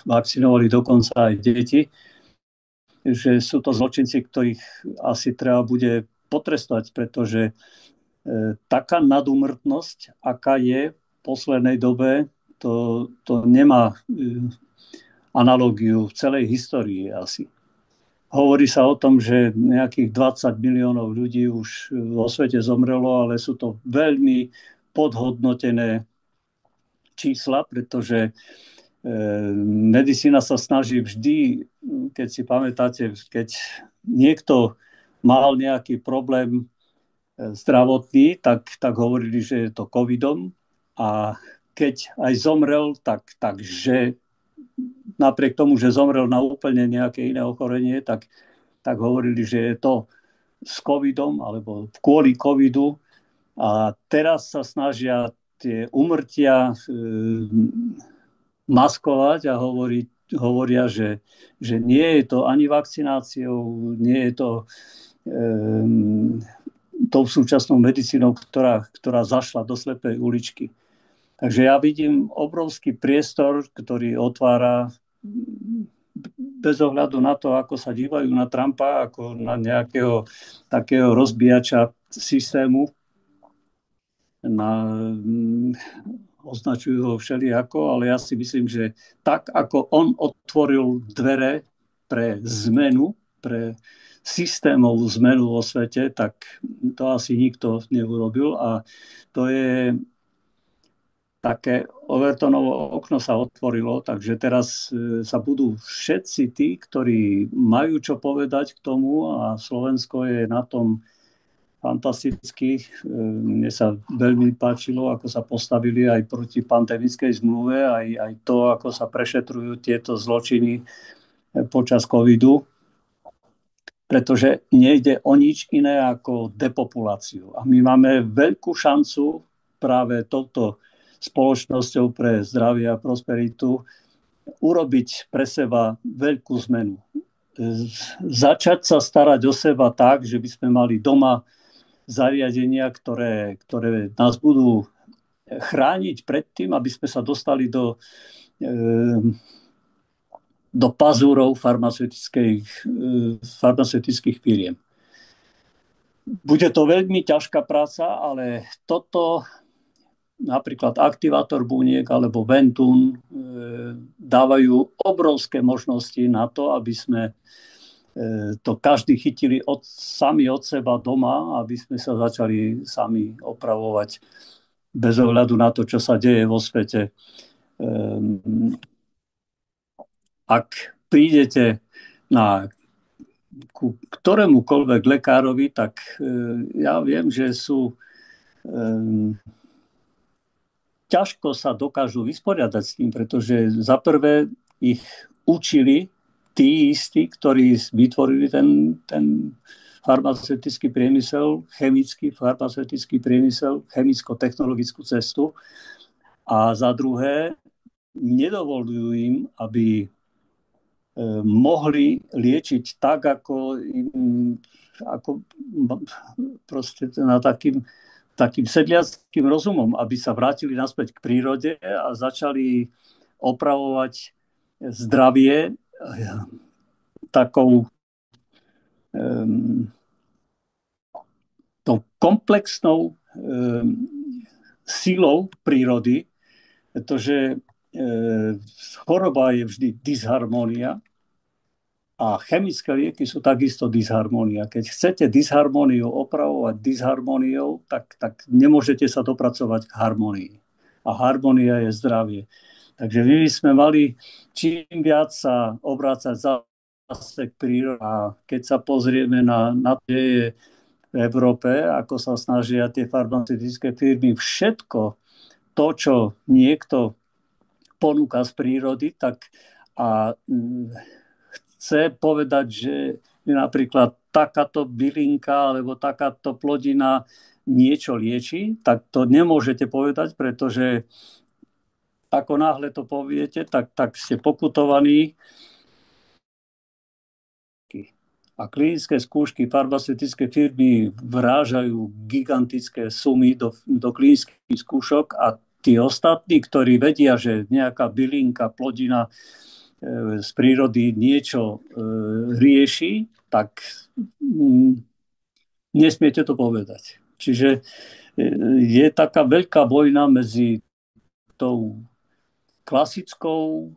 vakcinovali dokonca aj deti, že sú to zločinci, ktorých asi treba bude potrestať, pretože taká nadúmrtnosť, aká je v poslednej dobe, to nemá analógiu v celej histórii asi. Hovorí sa o tom, že nejakých 20 miliónov ľudí už vo svete zomrelo, ale sú to veľmi podhodnotené čísla, pretože medicína sa snaží vždy, keď si pamätáte, keď niekto mal nejaký problém zdravotný, tak hovorili, že je to covidom, a keď aj zomrel, takže napriek tomu, že zomrel na úplne nejaké iné ochorenie, tak hovorili, že je to s covidom alebo kvôli covidu. A teraz sa snažia tie úmrtia maskovať a hovoria, že nie je to ani vakcináciou, nie je to tou súčasnou medicínou, ktorá zašla do slepej uličky. Takže ja vidím obrovský priestor, ktorý otvára bez ohľadu na to, ako sa dívajú na Trumpa, ako na nejakého takého rozbíjača systému. Označujú ho všelijako, ale ja si myslím, že tak, ako on otvoril dvere pre zmenu, pre systémovú zmenu vo svete, tak to asi nikto neurobil. A to je také Overtonovo okno sa otvorilo, takže teraz sa budú všetci tí, ktorí majú čo povedať k tomu, a Slovensko je na tom fantasticky. Mne sa veľmi páčilo, ako sa postavili aj proti pandemickej zmluve, aj to, ako sa prešetrujú tieto zločiny počas covidu, pretože nejde o nič iné ako depopuláciu. A my máme veľkú šancu práve touto spoločnosťou pre zdravie a prosperitu urobiť pre seba veľkú zmenu. Začať sa starať o seba tak, že by sme mali doma zariadenia, ktoré nás budú chrániť pred tým, aby sme sa dostali do pazúrov farmaceutických firiem. Bude to veľmi ťažká práca, ale toto napríklad aktivátor buniek alebo Ventun dávajú obrovské možnosti na to, aby sme to každý chytili sami od seba doma, aby sme sa začali sami opravovať bez ohľadu na to, čo sa deje vo svete. Ak prídete ku ktorémukoľvek lekárovi, tak ja viem, že sú ťažko sa dokážu vysporiadať s tým, pretože za prvé ich učili tí istí, ktorí vytvorili ten farmaceutický priemysel, chemický farmaceutický priemysel, chemicko-technologickú cestu. A za druhé, nedovolujú im, aby mohli liečiť tak, ako proste na takým sedliackým rozumom, aby sa vrátili naspäť k prírode a začali opravovať zdravie takou tou komplexnou silou prírody, pretože choroba je vždy disharmónia a chemické lieky sú takisto disharmónia. Keď chcete disharmóniu opravovať disharmóniou, tak nemôžete sa dopracovať k harmónii. A harmónia je zdravie. Takže my by sme mali čím viac sa obrácať zase k prírode. A keď sa pozrieme na to, čo je v Európe, ako sa snažia tie farmaceutické firmy, všetko to, čo niekto ponúka z prírody, tak a chce povedať, že napríklad takáto bylinka alebo takáto plodina niečo lieči, tak to nemôžete povedať, pretože ako náhle to poviete, tak ste pokutovaní. A klinické skúšky farmaceutické firmy vrážajú gigantické sumy do klinických skúšok a tí ostatní, ktorí vedia, že nejaká bylinka, plodina z prírody niečo rieši, tak nesmiete to povedať. Čiže je taká veľká vojna medzi tou klasickou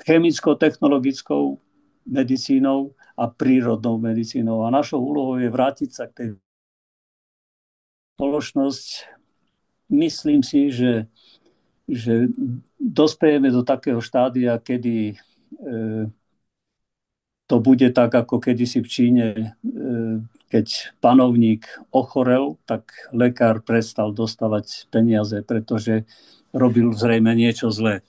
chemicko-technologickou medicínou a prírodnou medicínou. A našou úlohou je vrátiť sa k tej spoločnosť. Myslím si, že dospejeme do takého štádia, kedy to bude tak, ako kedysi v Číne, keď panovník ochorel, tak lekár prestal dostávať peniaze, pretože robil zrejme niečo zlé,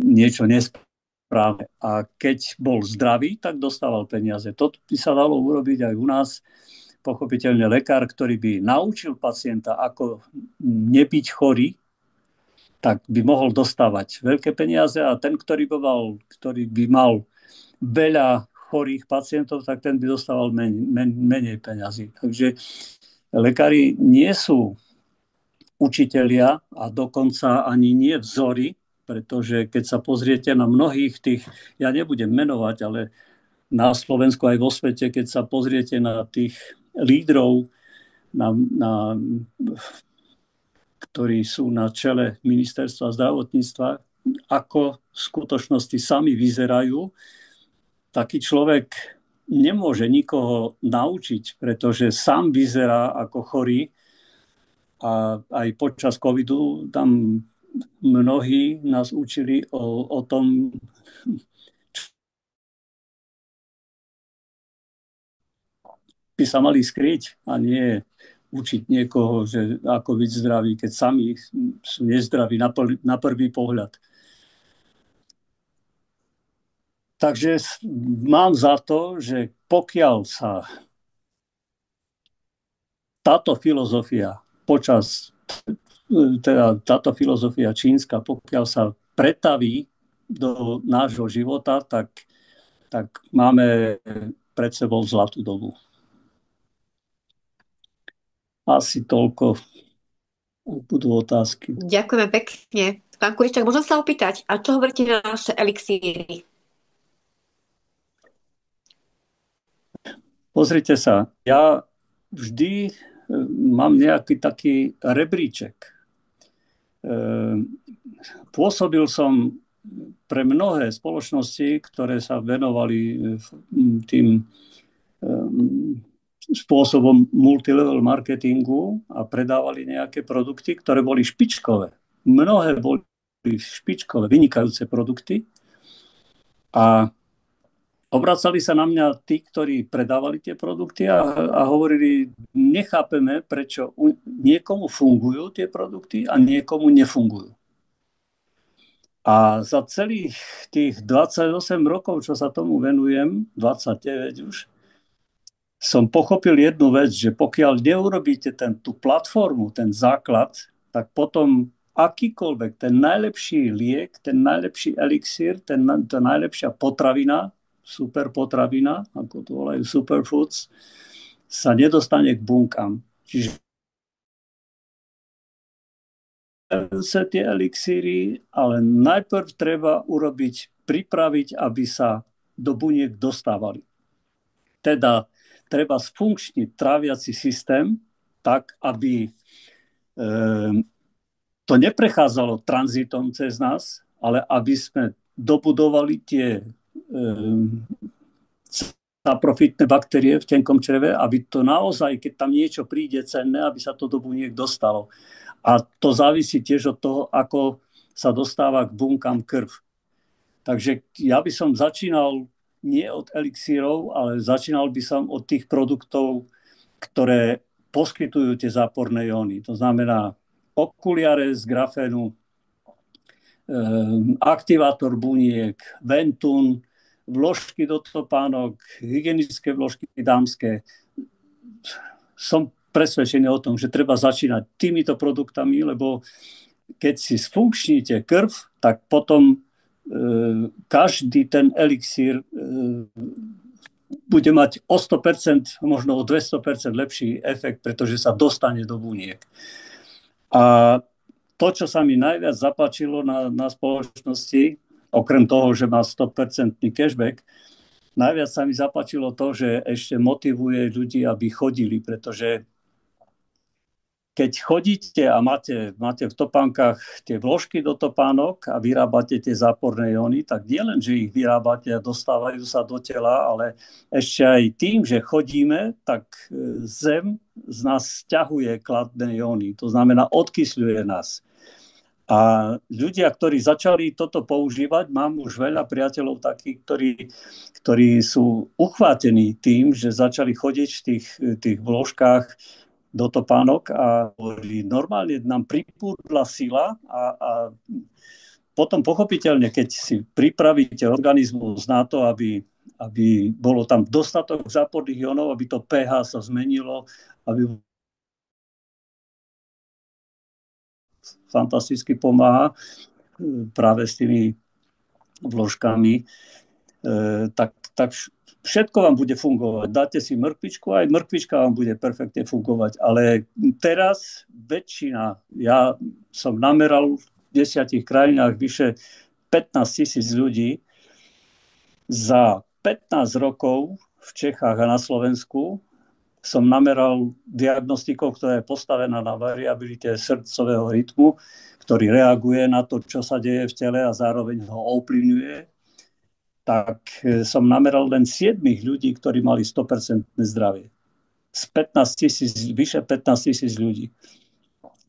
niečo nesprávne. A keď bol zdravý, tak dostával peniaze. To by sa dalo urobiť aj u nás. Pochopiteľne lekár, ktorý by naučil pacienta, ako nebyť chorý, tak by mohol dostávať veľké peniaze a ten, ktorý by mal veľa chorých pacientov, tak ten by dostával menej peniazy. Takže lekári nie sú učitelia a dokonca ani nie vzory, pretože keď sa pozriete na mnohých tých, ja nebudem menovať, ale na Slovensku aj vo svete, keď sa pozriete na tých lídrov, ktorí sú na čele ministerstva zdravotníctva, ako v skutočnosti sami vyzerajú, taký človek nemôže nikoho naučiť, pretože sám vyzerá ako chorý a aj počas covidu tam mnohí nás učili o tom, by sa mali skryť a nie učiť niekoho, že ako byť zdravý, keď sami sú nezdraví na prvý pohľad. Takže mám za to, že pokiaľ sa táto filozofia táto filozofia čínska, pokiaľ sa pretaví do nášho života, tak máme pred sebou zlatú dobu. Asi toľko budú otázky. Ďakujeme pekne. Pán Kuričák, môžem sa opýtať, a čo hovoríte na naše elixíry? Pozrite sa, ja vždy mám nejaký taký rebríček. Pôsobil som pre mnohé spoločnosti, ktoré sa venovali tým spôsobom multilevel marketingu a predávali nejaké produkty, ktoré boli špičkové. Mnohé boli špičkové, vynikajúce produkty a obracali sa na mňa tí, ktorí predávali tie produkty a hovorili, nechápeme, prečo niekomu fungujú tie produkty a niekomu nefungujú. A za celých tých 28 rokov, čo sa tomu venujem, 29 už, som pochopil jednu vec, že pokiaľ neurobíte tú platformu, ten základ, tak potom akýkoľvek ten najlepší liek, ten najlepší elixír, tá najlepšia potravina, super potravina, ako to volajú superfoods, sa nedostane k bunkám. Čiže sa tie elixíry, ale najprv treba pripraviť, aby sa do buniek dostávali. Teda treba sfunkčniť tráviaci systém tak, aby to neprechádzalo tranzitom cez nás, ale aby sme dobudovali tie saprofitné baktérie v tenkom čreve, aby to naozaj, keď tam niečo príde cenné, aby sa to do buniek dostalo. A to závisí tiež od toho, ako sa dostáva k bunkám krv. Takže ja by som začínal nie od elixírov, ale začínal by som od tých produktov, ktoré poskytujú tie záporné jóny. To znamená okuliare z grafénu, aktivátor buniek, Ventun, vložky do topánok, hygienické vložky dámske. Som presvedčený o tom, že treba začínať týmito produktami, lebo keď si sfunkčníte krv, tak potom každý ten elixír bude mať o 100%, možno o 200% lepší efekt, pretože sa dostane do buniek. A to, čo sa mi najviac zapáčilo na spoločnosti, okrem toho, že má 100% cashback, najviac sa mi zapáčilo to, že ešte motivuje ľudí, aby chodili, pretože keď chodíte a máte v topánkach tie vložky do topánok a vyrábate tie záporné jóny, tak nielen, že ich vyrábate a dostávajú sa do tela, ale ešte aj tým, že chodíme, tak zem z nás sťahuje kladné jóny. To znamená, odkysľuje nás. A ľudia, ktorí začali toto používať, mám už veľa priateľov takých, ktorí sú uchvátení tým, že začali chodiť v tých vložkách do topánok a normálne nám pripúdla sila a potom pochopiteľne, keď si pripravíte organizmus na to, aby bolo tam dostatok záporných jónov, aby to pH sa zmenilo, aby fantasticky pomáha práve s tými vložkami, tak všetko vám bude fungovať. Dáte si mrkvičku, aj mrkvička vám bude perfektne fungovať. Ale teraz väčšina, ja som nameral v 10 krajinách vyše 15 000 ľudí. Za 15 rokov v Čechách a na Slovensku som nameral diagnostikou, ktorá je postavená na variabilite srdcového rytmu, ktorý reaguje na to, čo sa deje v tele a zároveň ho ovplyvňuje. Tak som nameral len 7 ľudí, ktorí mali 100% zdravie. Z vyše 15 000 ľudí.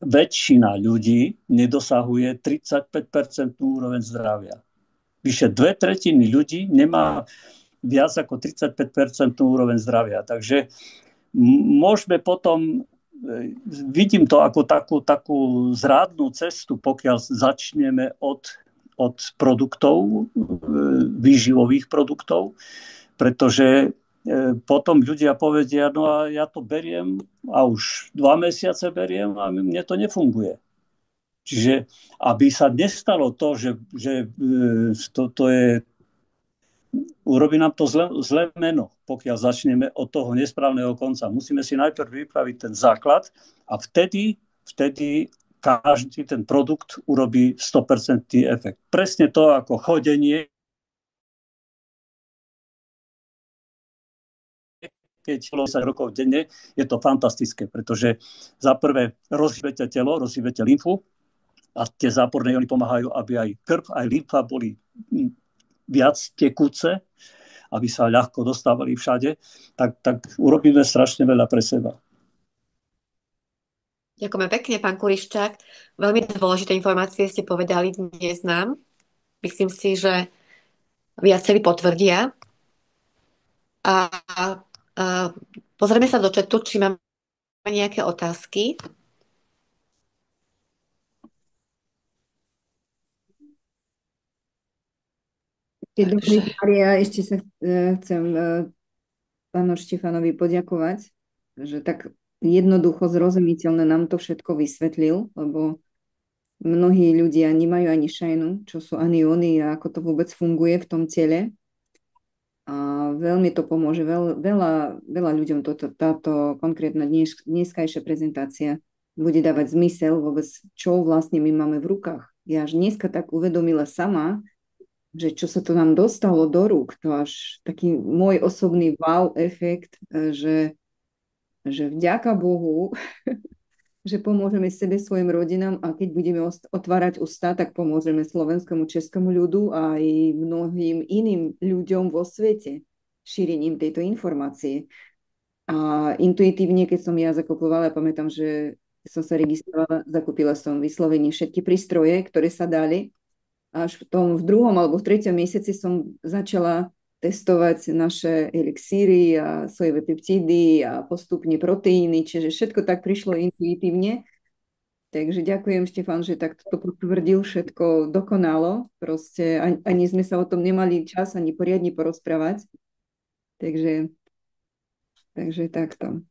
Väčšina ľudí nedosahuje 35% úroveň zdravia. Vyše 2/3 ľudí nemá viac ako 35% úroveň zdravia. Takže môžeme potom, vidím to ako takú zrádnu cestu, pokiaľ začneme od produktov, výživových produktov, pretože potom ľudia povedia, no a ja to beriem a už 2 mesiace beriem a mne to nefunguje. Čiže aby sa nestalo to, že to je, urobí nám to zlé meno, pokiaľ začneme od toho nesprávneho konca. Musíme si najprv vypraviť ten základ a vtedy každý ten produkt urobí 100% efekt. Presne to ako chodenie, keď 10 rokov denne, je to fantastické, pretože za prvé rozhýbete telo, rozhýbete lymfu a tie záporné iony pomáhajú, aby aj krv, aj lymfa boli viac tekúce, aby sa ľahko dostávali všade, tak urobíme strašne veľa pre seba. Ďakujeme pekne, pán Kuriščák. Veľmi dôležité informácie ste povedali dnes nám. Myslím si, že viacerí potvrdia. A pozrieme sa do chatu, či máme nejaké otázky. Keď dovolíte, Mária, ešte sa chcem pánu Štefanovi poďakovať, že tak jednoducho zrozumiteľne nám to všetko vysvetlil, lebo mnohí ľudia nemajú ani šajnu, čo sú anióny a ako to vôbec funguje v tom tele. A veľmi to pomôže, veľa ľuďom táto konkrétna dneskajšia prezentácia bude dávať zmysel vôbec, čo vlastne my máme v rukách. Ja až dneska tak uvedomila sama, že čo sa to nám dostalo do rúk, to až taký môj osobný wow efekt, že vďaka Bohu, že pomôžeme sebe, svojim rodinám a keď budeme otvárať ústa, tak pomôžeme slovenskému, českému ľudu a aj mnohým iným ľuďom vo svete šírením tejto informácie. A intuitívne, keď som ja zakupovala, pamätám, že som sa registrovala, zakúpila som vyslovene všetky prístroje, ktoré sa dali. Až v druhom alebo v treťom mesiaci som začala testovať naše elixíry a sojové peptidy a postupne proteíny, čiže všetko tak prišlo intuitívne. Takže ďakujem, Štefan, že tak to potvrdil všetko dokonalo. Proste ani sme sa o tom nemali čas ani poriadne porozprávať. Takže takto.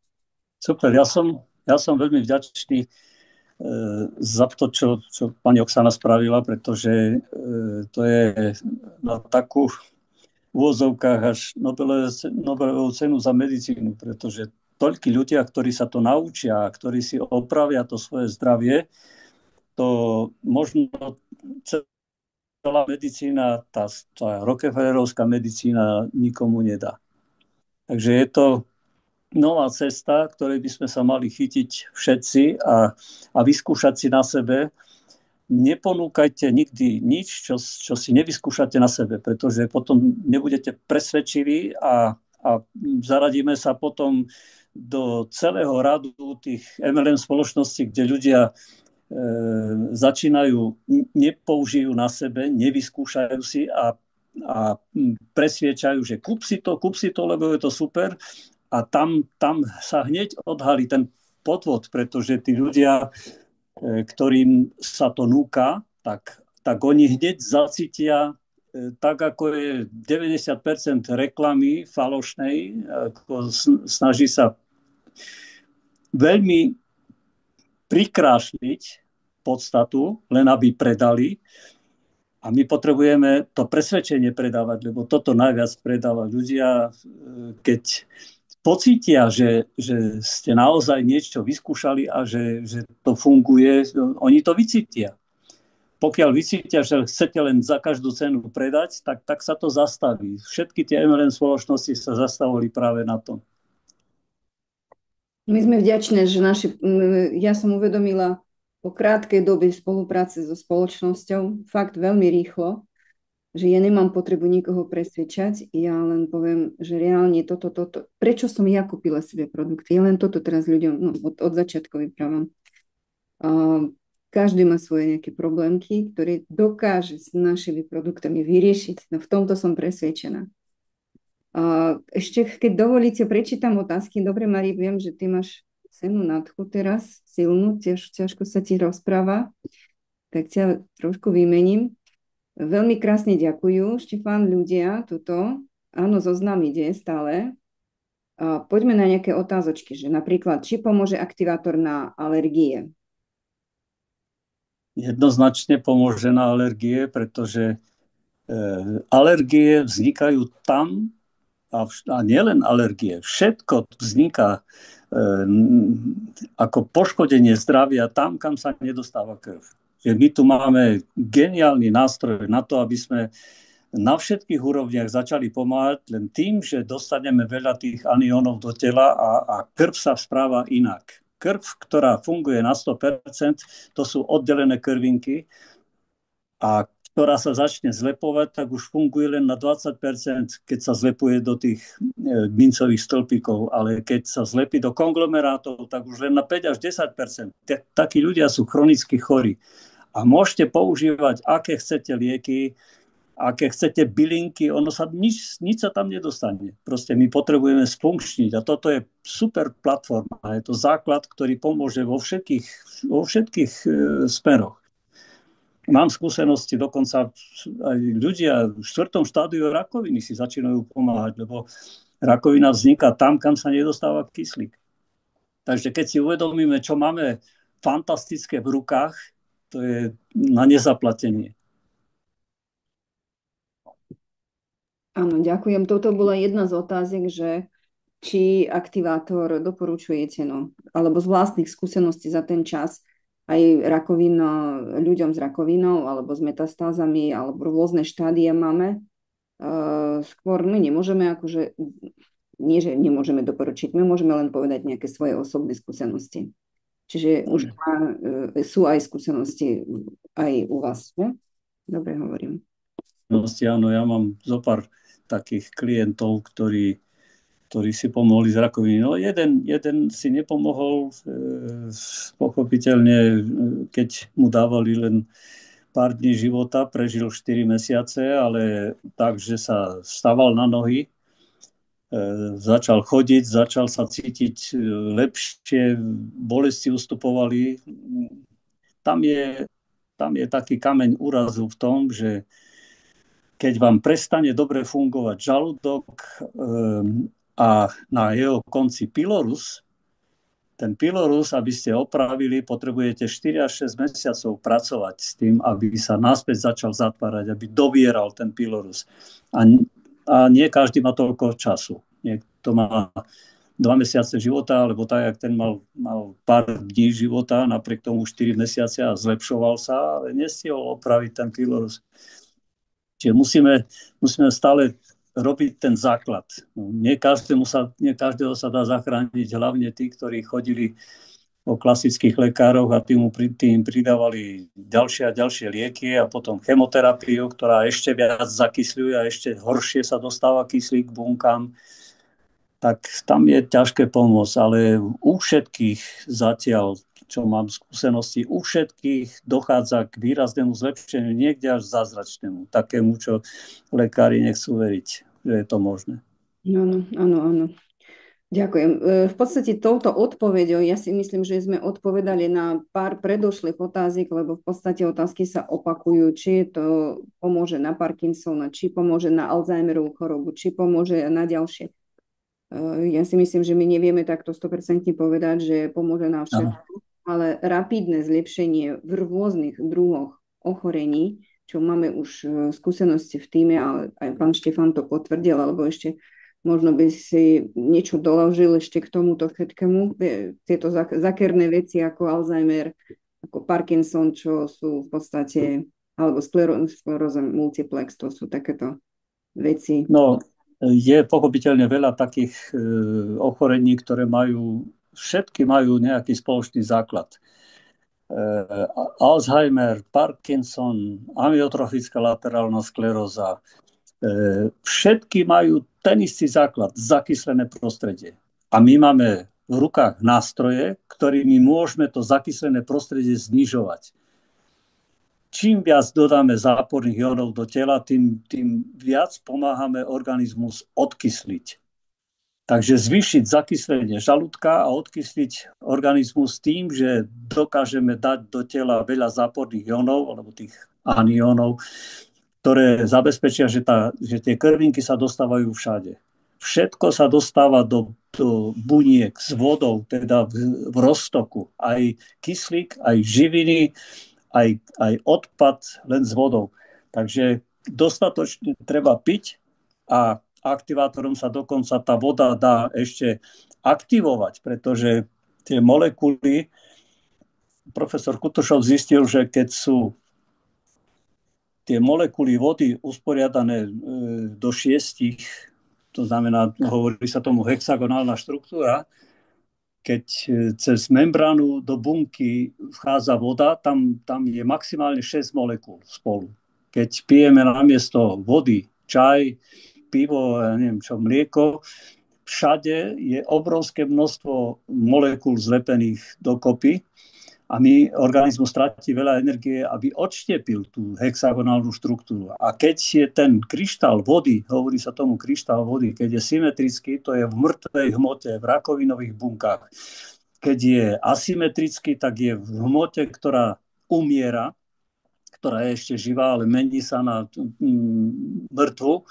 Super, ja som veľmi vďačný za to, čo pani Oksana spravila, pretože to je na takú v úvodzovkách až Nobelovú cenu za medicínu, pretože toľkí ľudia, ktorí sa to naučia, ktorí si opravia to svoje zdravie, to možno celá medicína, tá Rockefellerovská medicína nikomu nedá. Takže je to nová cesta, ktorej by sme sa mali chytiť všetci a vyskúšať si na sebe. Neponúkajte nikdy nič, čo si nevyskúšate na sebe, pretože potom nebudete presvedčiví a zaradíme sa potom do celého radu tých MLM spoločností, kde ľudia začínajú, nepoužijú na sebe, nevyskúšajú si a presviečajú, že kúp si to, lebo je to super. A tam sa hneď odhalí ten podvod, pretože tí ľudia, ktorým sa to núka, tak oni hneď zacítia, tak ako je 90% reklamy falošnej, ako snaží sa veľmi prikrášliť podstatu, len aby predali. A my potrebujeme to presvedčenie predávať, lebo toto najviac predáva ľudia, keď pocítia, že ste naozaj niečo vyskúšali a že to funguje, oni to vycítia. Pokiaľ vycítia, že chcete len za každú cenu predať, tak sa to zastaví. Všetky tie MLM spoločnosti sa zastavili práve na to. My sme vďačné, že ja som uvedomila po krátkej dobe spolupráce so spoločnosťou, fakt veľmi rýchlo, že ja nemám potrebu nikoho presvedčať, ja len poviem, že reálne toto, prečo som ja kúpila sebe produkty, ja len toto teraz ľuďom od začiatku vyprávam. Každý má svoje nejaké problémky, ktoré dokáže s našimi produktami vyriešiť. No v tomto som presvedčená. Ešte, keď dovolíte, prečítam otázky. Dobre, Mari, viem, že ty máš silnú nadchu teraz, silnú, ťažko sa ti rozpráva, tak ťa trošku vymením. Veľmi krásne ďakujú, Štefán, ľudia, tuto. Áno, zoznam ide stále. Poďme na nejaké otázočky, že napríklad, či pomôže aktivátor na alergie? Jednoznačne pomôže na alergie, pretože alergie vznikajú tam, a nielen alergie, všetko vzniká ako poškodenie zdravia tam, kam sa nedostáva krv. Že my tu máme geniálny nástroj na to, aby sme na všetkých úrovniach začali pomáhať len tým, že dostaneme veľa tých aniónov do tela a krv sa správa inak. Krv, ktorá funguje na 100%, to sú oddelené krvinky, a ktorá sa začne zlepovať, tak už funguje len na 20%, keď sa zlepuje do tých mincových stĺpikov, ale keď sa zlepí do konglomerátov, tak už len na 5 až 10%. Takí ľudia sú chronicky chorí. A môžete používať, aké chcete lieky, aké chcete bylinky, nič sa tam nedostane. Proste my potrebujeme sfunkčniť a toto je super platforma. Je to základ, ktorý pomôže vo všetkých smeroch. Mám skúsenosti, dokonca aj ľudia v 4. štádiu rakoviny si začínajú pomáhať, lebo rakovina vzniká tam, kam sa nedostáva kyslík. Takže keď si uvedomíme, čo máme fantastické v rukách, to je na nezaplatenie. Áno, ďakujem. Toto bola jedna z otázek, že či aktivátor doporučujete, alebo z vlastných skúseností za ten čas, aj ľuďom s rakovinou, alebo s metastázami, alebo rôzne štádie máme. Skôr my nemôžeme, nie, že nemôžeme doporučiť, my môžeme len povedať nejaké svoje osobné skúsenosti. Čiže už sú aj skúsenosti aj u vás, ne? Dobre hovorím. Áno, ja mám zopár takých klientov, ktorí si pomohli z rakoviny. No jeden si nepomohol, pochopiteľne, keď mu dávali len pár dní života, prežil 4 mesiace, ale tak, že sa staval na nohy, začal chodiť, začal sa cítiť lepšie, bolesti ustupovali. Tam je taký kameň úrazu v tom, že keď vám prestane dobre fungovať žalúdok a na jeho konci pylorus, ten pylorus, aby ste opravili, potrebujete 4 až 6 mesiacov pracovať s tým, aby sa naspäť začal zatvárať, aby dovieral ten pylorus. A nie každý má toľko času. Niekto má 2 mesiace života, alebo tak, jak ten mal pár dní života, napriek tomu 4 mesiace a zlepšoval sa, ale nestihol opraviť ten pylorus. Čiže musíme stále robiť ten základ. Nie každého sa dá zachrániť, hlavne tí, ktorí chodili o klasických lekároch a tým pridávali ďalšie a ďalšie lieky a potom chemoterapiu, ktorá ešte viac zakysľuje a ešte horšie sa dostáva kyslík k bunkám. Tak tam je ťažké pomôcť, ale u všetkých zatiaľ, čo mám skúsenosti, u všetkých dochádza k výraznému zlepšeniu, niekde až zázračnému, takému, čo lekári nechcú veriť, že je to možné. Áno. Ďakujem. V podstate touto odpoveďou, ja si myslím, že sme odpovedali na pár predošlých otázok, lebo v podstate otázky sa opakujú, či to pomôže na Parkinsona, či pomôže na Alzheimerovú chorobu, či pomôže na ďalšie. Ja si myslím, že my nevieme takto 100% povedať, že pomôže na všetko, ale rapidné zlepšenie v rôznych druhoch ochorení, čo máme už skúsenosti v tíme, ale aj pán Štefan to potvrdil, alebo ešte možno by si niečo doložil ešte k tomuto všetkému. Tieto zakerné veci ako Alzheimer, ako Parkinson, čo sú v podstate, alebo skleróza multiplex, to sú takéto veci. No, je pochopiteľne veľa takých ochorení, ktoré všetky majú nejaký spoločný základ. Alzheimer, Parkinson, amyotrofická laterálna skleróza, všetky majú ten istý základ, zakyslené prostredie. A my máme v rukách nástroje, ktorými môžeme to zakyslené prostredie znižovať. Čím viac dodáme záporných jónov do tela, tým viac pomáhame organizmus odkysliť. Takže zvýšiť zakyslenie žalúdka a odkysliť organizmus tým, že dokážeme dať do tela veľa záporných jónov, alebo tých aniónov, ktoré zabezpečia, že tie krvinky sa dostávajú všade. Všetko sa dostáva do buniek s vodou, teda v roztoku. Aj kyslík, aj živiny, aj odpad len s vodou. Takže dostatočne treba piť a aktivátorom sa dokonca tá voda dá ešte aktivovať, pretože tie molekuly, profesor Kutošov zistil, že keď sú tie molekuly vody usporiadané do 6, to znamená, hovorí sa tomu hexagonálna štruktúra, keď cez membránu do bunky vchádza voda, tam je maximálne 6 molekúl spolu. Keď pijeme namiesto vody čaj, pivo, ja neviem čo, mlieko, všade je obrovské množstvo molekúl zlepených dokopy a organizmus stratí veľa energie, aby odštepil tú hexagonálnu štruktúru. A keď je ten kryštál vody, hovorí sa tomu kryštál vody, keď je symetrický, to je v mŕtvej hmote, v rakovinových bunkách. Keď je asymetrický, tak je v hmote, ktorá umiera, ktorá je ešte živá, ale mení sa na mŕtvu.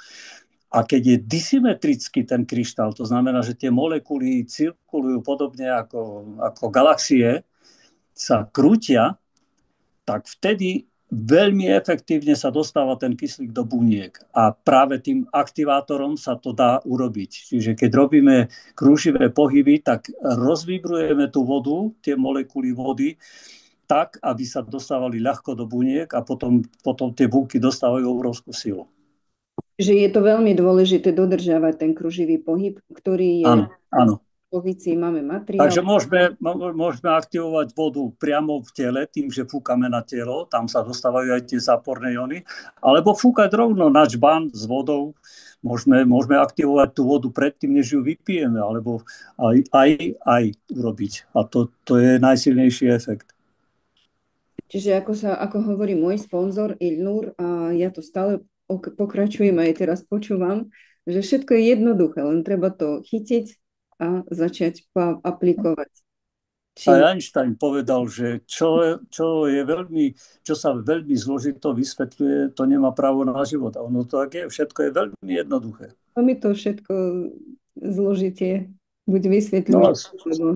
A keď je dysymetrický ten kryštál, to znamená, že tie molekuly cirkulujú podobne ako galaxie, sa krútia, tak vtedy veľmi efektívne sa dostáva ten kyslík do buniek. A práve tým aktivátorom sa to dá urobiť. Čiže keď robíme krúživé pohyby, tak rozvibrujeme tú vodu, tie molekuly vody, tak, aby sa dostávali ľahko do buniek a potom tie bunky dostávajú obrovskú silu. Že je to veľmi dôležité dodržiavať ten kruživý pohyb, ktorý je áno. v pozícii, máme materiál. Takže môžeme aktivovať vodu priamo v tele, tým, že fúkame na telo, tam sa dostávajú aj tie záporné iony, alebo fúkať rovno na čbán s vodou. Môžeme aktivovať tú vodu predtým, než ju vypijeme, alebo aj urobiť. A to je najsilnejší efekt. Čiže ako hovorí môj sponzor Ilnur, a ja to stále pokračujem aj teraz počúvam, že všetko je jednoduché, len treba to chytiť a začať aplikovať. A Einstein povedal, že čo sa veľmi zložito vysvetľuje, to nemá právo na život. A ono to tak je, všetko je veľmi jednoduché. A my to všetko zložitie buď vysvetľuje. No,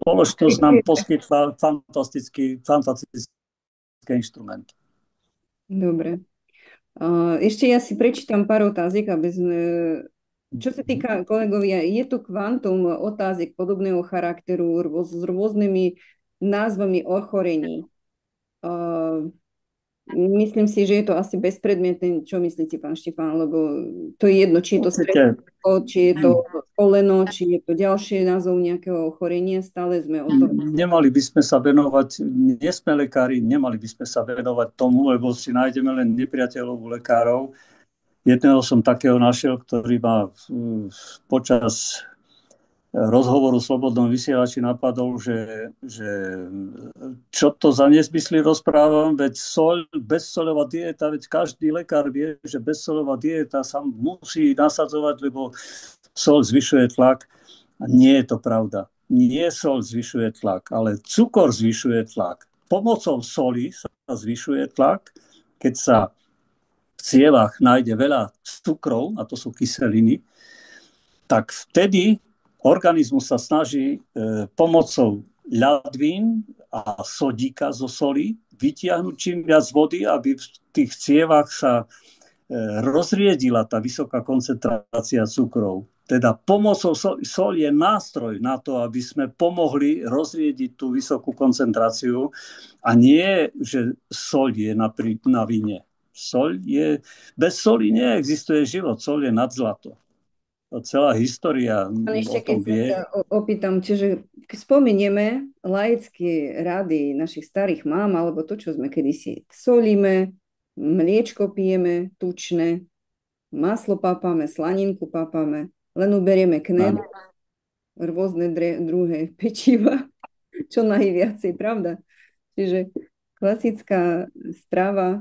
spoločnosť nám poskytla fantastický inštrument. Dobre. Ešte ja si prečítam pár otázek, aby sme... Čo sa týka, kolegovia, je tu kvantum otázek podobného charakteru s rôznymi názvami ochorení. Myslím si, že je to asi bezpredmietné. Čo myslíte, pán Štefán? Lebo to je jedno, či je to stredko, či je to koleno, či je to ďalšie názov nejakého ochorenia. Stále sme o tom. Nemali by sme sa venovať, nie sme lekári, nemali by sme sa venovať tomu, lebo si nájdeme len nepriateľov lekárov. Jedného som takého našiel, ktorý ma počas rozhovoru v Slobodnom vysielači napadol, že čo to za nezmysly rozprávam, veď bezsoľová dieta, veď každý lekár vie, že bezsoľová dieta sa musí nasadzovať, lebo soľ zvyšuje tlak. A nie je to pravda. Nie soľ zvyšuje tlak, ale cukor zvyšuje tlak. Pomocou soli sa zvyšuje tlak, keď sa v cievach nájde veľa cukrov, a to sú kyseliny, tak vtedy organizmus sa snaží pomocou ľadvín a sodíka zo soli vytiahnuť čím viac vody, aby v tých cievach sa rozriedila tá vysoká koncentrácia cukrov. Teda pomocou sol je nástroj na to, aby sme pomohli rozriediť tú vysokú koncentráciu a nie, že soľ je na vine. Bez soli neexistuje život, soľ je nad zlato. Celá história o tom vie. Sa opýtam, čiže spomenieme laické rady našich starých mám, alebo to, čo sme kedysi solíme, mliečko pijeme, tučné, maslo papáme, slaninku papáme, len uberieme kned, rôzne druhé pečiva, čo najviacej, pravda? Čiže klasická strava.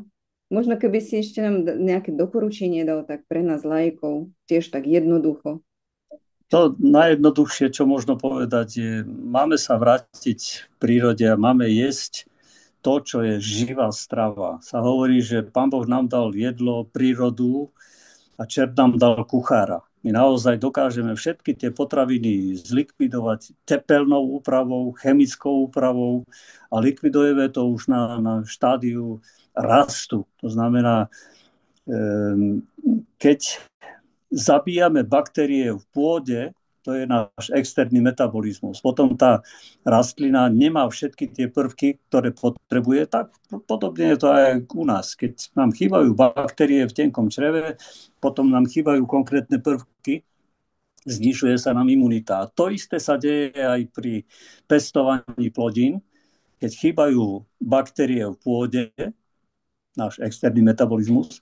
Možno keby si ešte nám nejaké doporučenie dal tak pre nás laikov, tiež tak jednoducho. To najjednoduchšie, čo možno povedať, je, máme sa vrátiť v prírode a máme jesť to, čo je živá strava. Sa hovorí, že Pán Boh nám dal jedlo, prírodu a čert nám dal kuchára. My naozaj dokážeme všetky tie potraviny zlikvidovať tepelnou úpravou, chemickou úpravou a likvidujeme to už na štádiu rastu. To znamená, keď zabíjame baktérie v pôde, to je náš externý metabolizmus. Potom tá rastlina nemá všetky tie prvky, ktoré potrebuje, tak podobne je to aj u nás. Keď nám chýbajú baktérie v tenkom čreve, potom nám chýbajú konkrétne prvky, znižuje sa nám imunita. A to isté sa deje aj pri pestovaní plodín. Keď chýbajú baktérie v pôde, náš externý metabolizmus,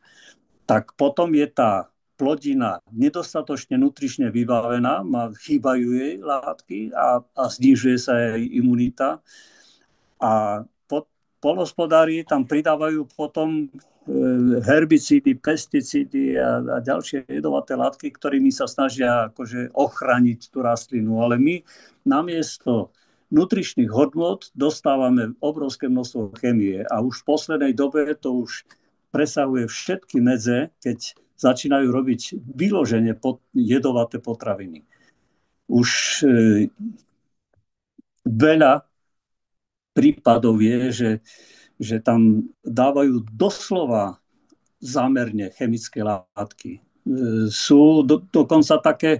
tak potom je tá plodina nedostatočne nutrične vybavená, chýbajú jej látky a znižuje sa jej imunita. A poľnohospodári tam pridávajú potom herbicídy, pesticídy a ďalšie jedovaté látky, ktorými sa snažia akože ochrániť tú rastlinu. Ale my namiesto nutričných hodnôt dostávame obrovské množstvo chémie. A už v poslednej dobe to už presahuje všetky medze, keď začínajú robiť vyloženie jedovaté potraviny. Už veľa prípadov je, že tam dávajú doslova zámerne chemické látky. Sú dokonca také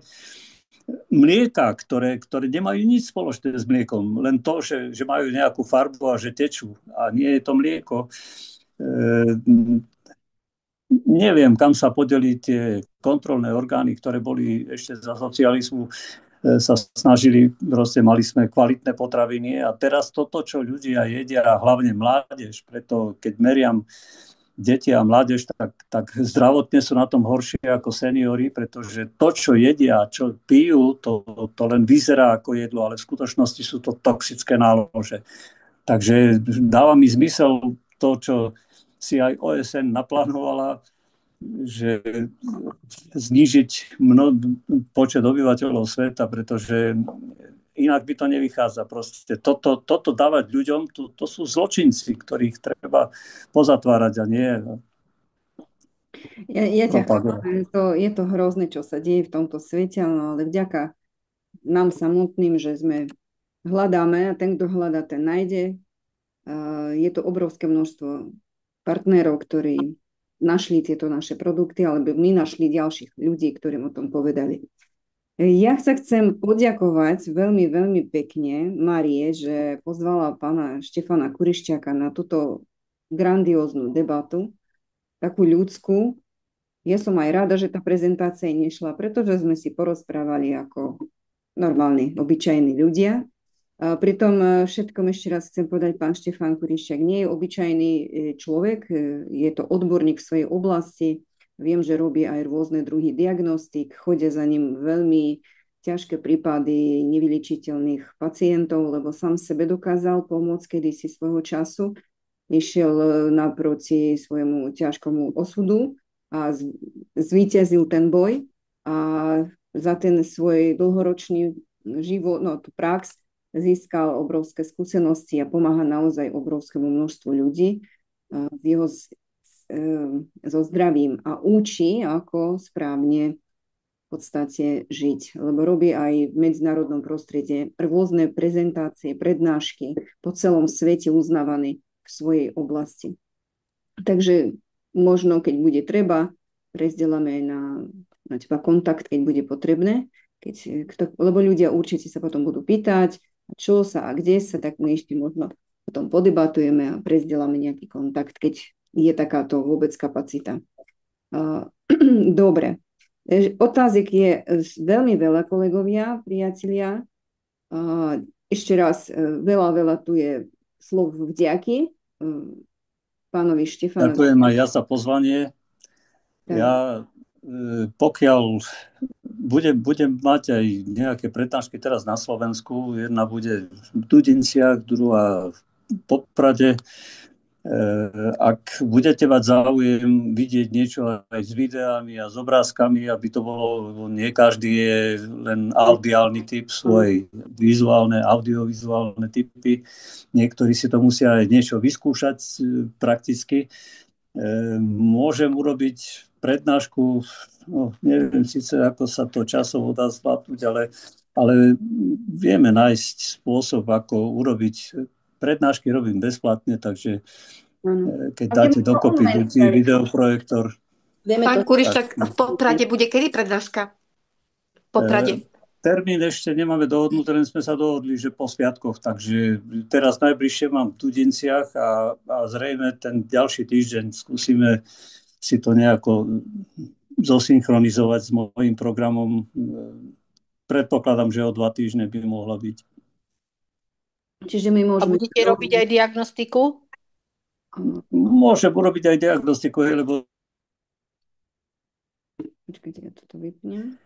mlieka, ktoré nemajú nič spoločné s mliekom, len to, že majú nejakú farbu a že tečú. A nie je to mlieko. Neviem, kam sa podeli tie kontrolné orgány, ktoré boli ešte za socializmu, sa snažili, proste mali sme kvalitné potraviny a teraz toto, čo ľudia jedia, hlavne mládež, preto keď meriam deti a mládež, tak zdravotne sú na tom horšie ako seniori, pretože to, čo jedia, čo pijú, to len vyzerá ako jedlo, ale v skutočnosti sú to toxické nálože. Takže dáva mi zmysel to, čo si aj OSN naplánovala, že znížiť počet obyvateľov sveta, pretože inak by to nevychádza. Proste toto dávať ľuďom, to sú zločinci, ktorých treba pozatvárať a nie propagovať. Je to hrozné, čo sa deje v tomto svete, ale vďaka nám samotným, že sme hľadáme a ten, kto hľadá, ten nájde. Je to obrovské množstvo partnerov, ktorí našli tieto naše produkty, alebo my našli ďalších ľudí, ktorým o tom povedali. Ja sa chcem poďakovať veľmi, veľmi pekne Márie, že pozvala pána Štefana Kurišťáka na túto grandióznu debatu, takú ľudskú. Ja som aj rada, že tá prezentácia nešla, pretože sme si porozprávali ako normálni, obyčajní ľudia. Pritom všetkom ešte raz chcem povedať, pán Štefán Kurišťák nie je obyčajný človek, je to odborník v svojej oblasti. Viem, že robí aj rôzne druhy diagnostík, chodia za ním veľmi ťažké prípady nevyliečiteľných pacientov, lebo sám sebe dokázal pomôcť kedysi svojho času. Išiel naproti svojmu ťažkomu osudu a zvíťazil ten boj a za ten svoj dlhoročný život, tú prax, získal obrovské skúsenosti a pomáha naozaj obrovskému množstvu ľudí v jeho so zdravím a učí, ako správne v podstate žiť. Lebo robí aj v medzinárodnom prostredí rôzne prezentácie, prednášky po celom svete uznávané v svojej oblasti. Takže možno, keď bude treba, prezdeláme na teba kontakt, keď bude potrebné, lebo ľudia určite sa potom budú pýtať, čo sa a kde sa, tak my ešte možno potom podebatujeme a prezdeláme nejaký kontakt, keď je takáto vôbec kapacita. Dobre. Otázek je veľmi veľa, kolegovia, priatelia. Ešte raz, veľa tu je slov vďaky pánovi Štefanovi. Ďakujem aj ja za pozvanie. Tak. Ja pokiaľ budem mať aj nejaké prednášky teraz na Slovensku, jedna bude v Dudinciach, druhá v Poprade. Ak budete mať záujem vidieť niečo aj s videami a s obrázkami, aby to bolo, nie každý je len audiálny typ, sú aj vizuálne, audiovizuálne typy. Niektorí si to musia aj niečo vyskúšať prakticky. Môžem urobiť prednášku, neviem síce, ako sa to časovo dá zvládnuť, ale vieme nájsť spôsob, ako urobiť. Prednášky robím bezplatne, takže keď dáte dokopy ľudí videoprojektor. Vieme Pán to. Kuriščak, v Poprade bude kedy prednáška? V Poprade. Termín ešte nemáme dohodnutý, len sme sa dohodli, že po sviatkoch, takže teraz najbližšie mám v Dudinciach a zrejme ten ďalší týždeň skúsime si to nejako zosynchronizovať s môjim programom. Predpokladám, že o 2 týždne by mohla byť. Čiže my A môžeme... budete robiť aj diagnostiku? Môžem urobiť aj diagnostiku, lebo Počkajte, ja toto vypnem.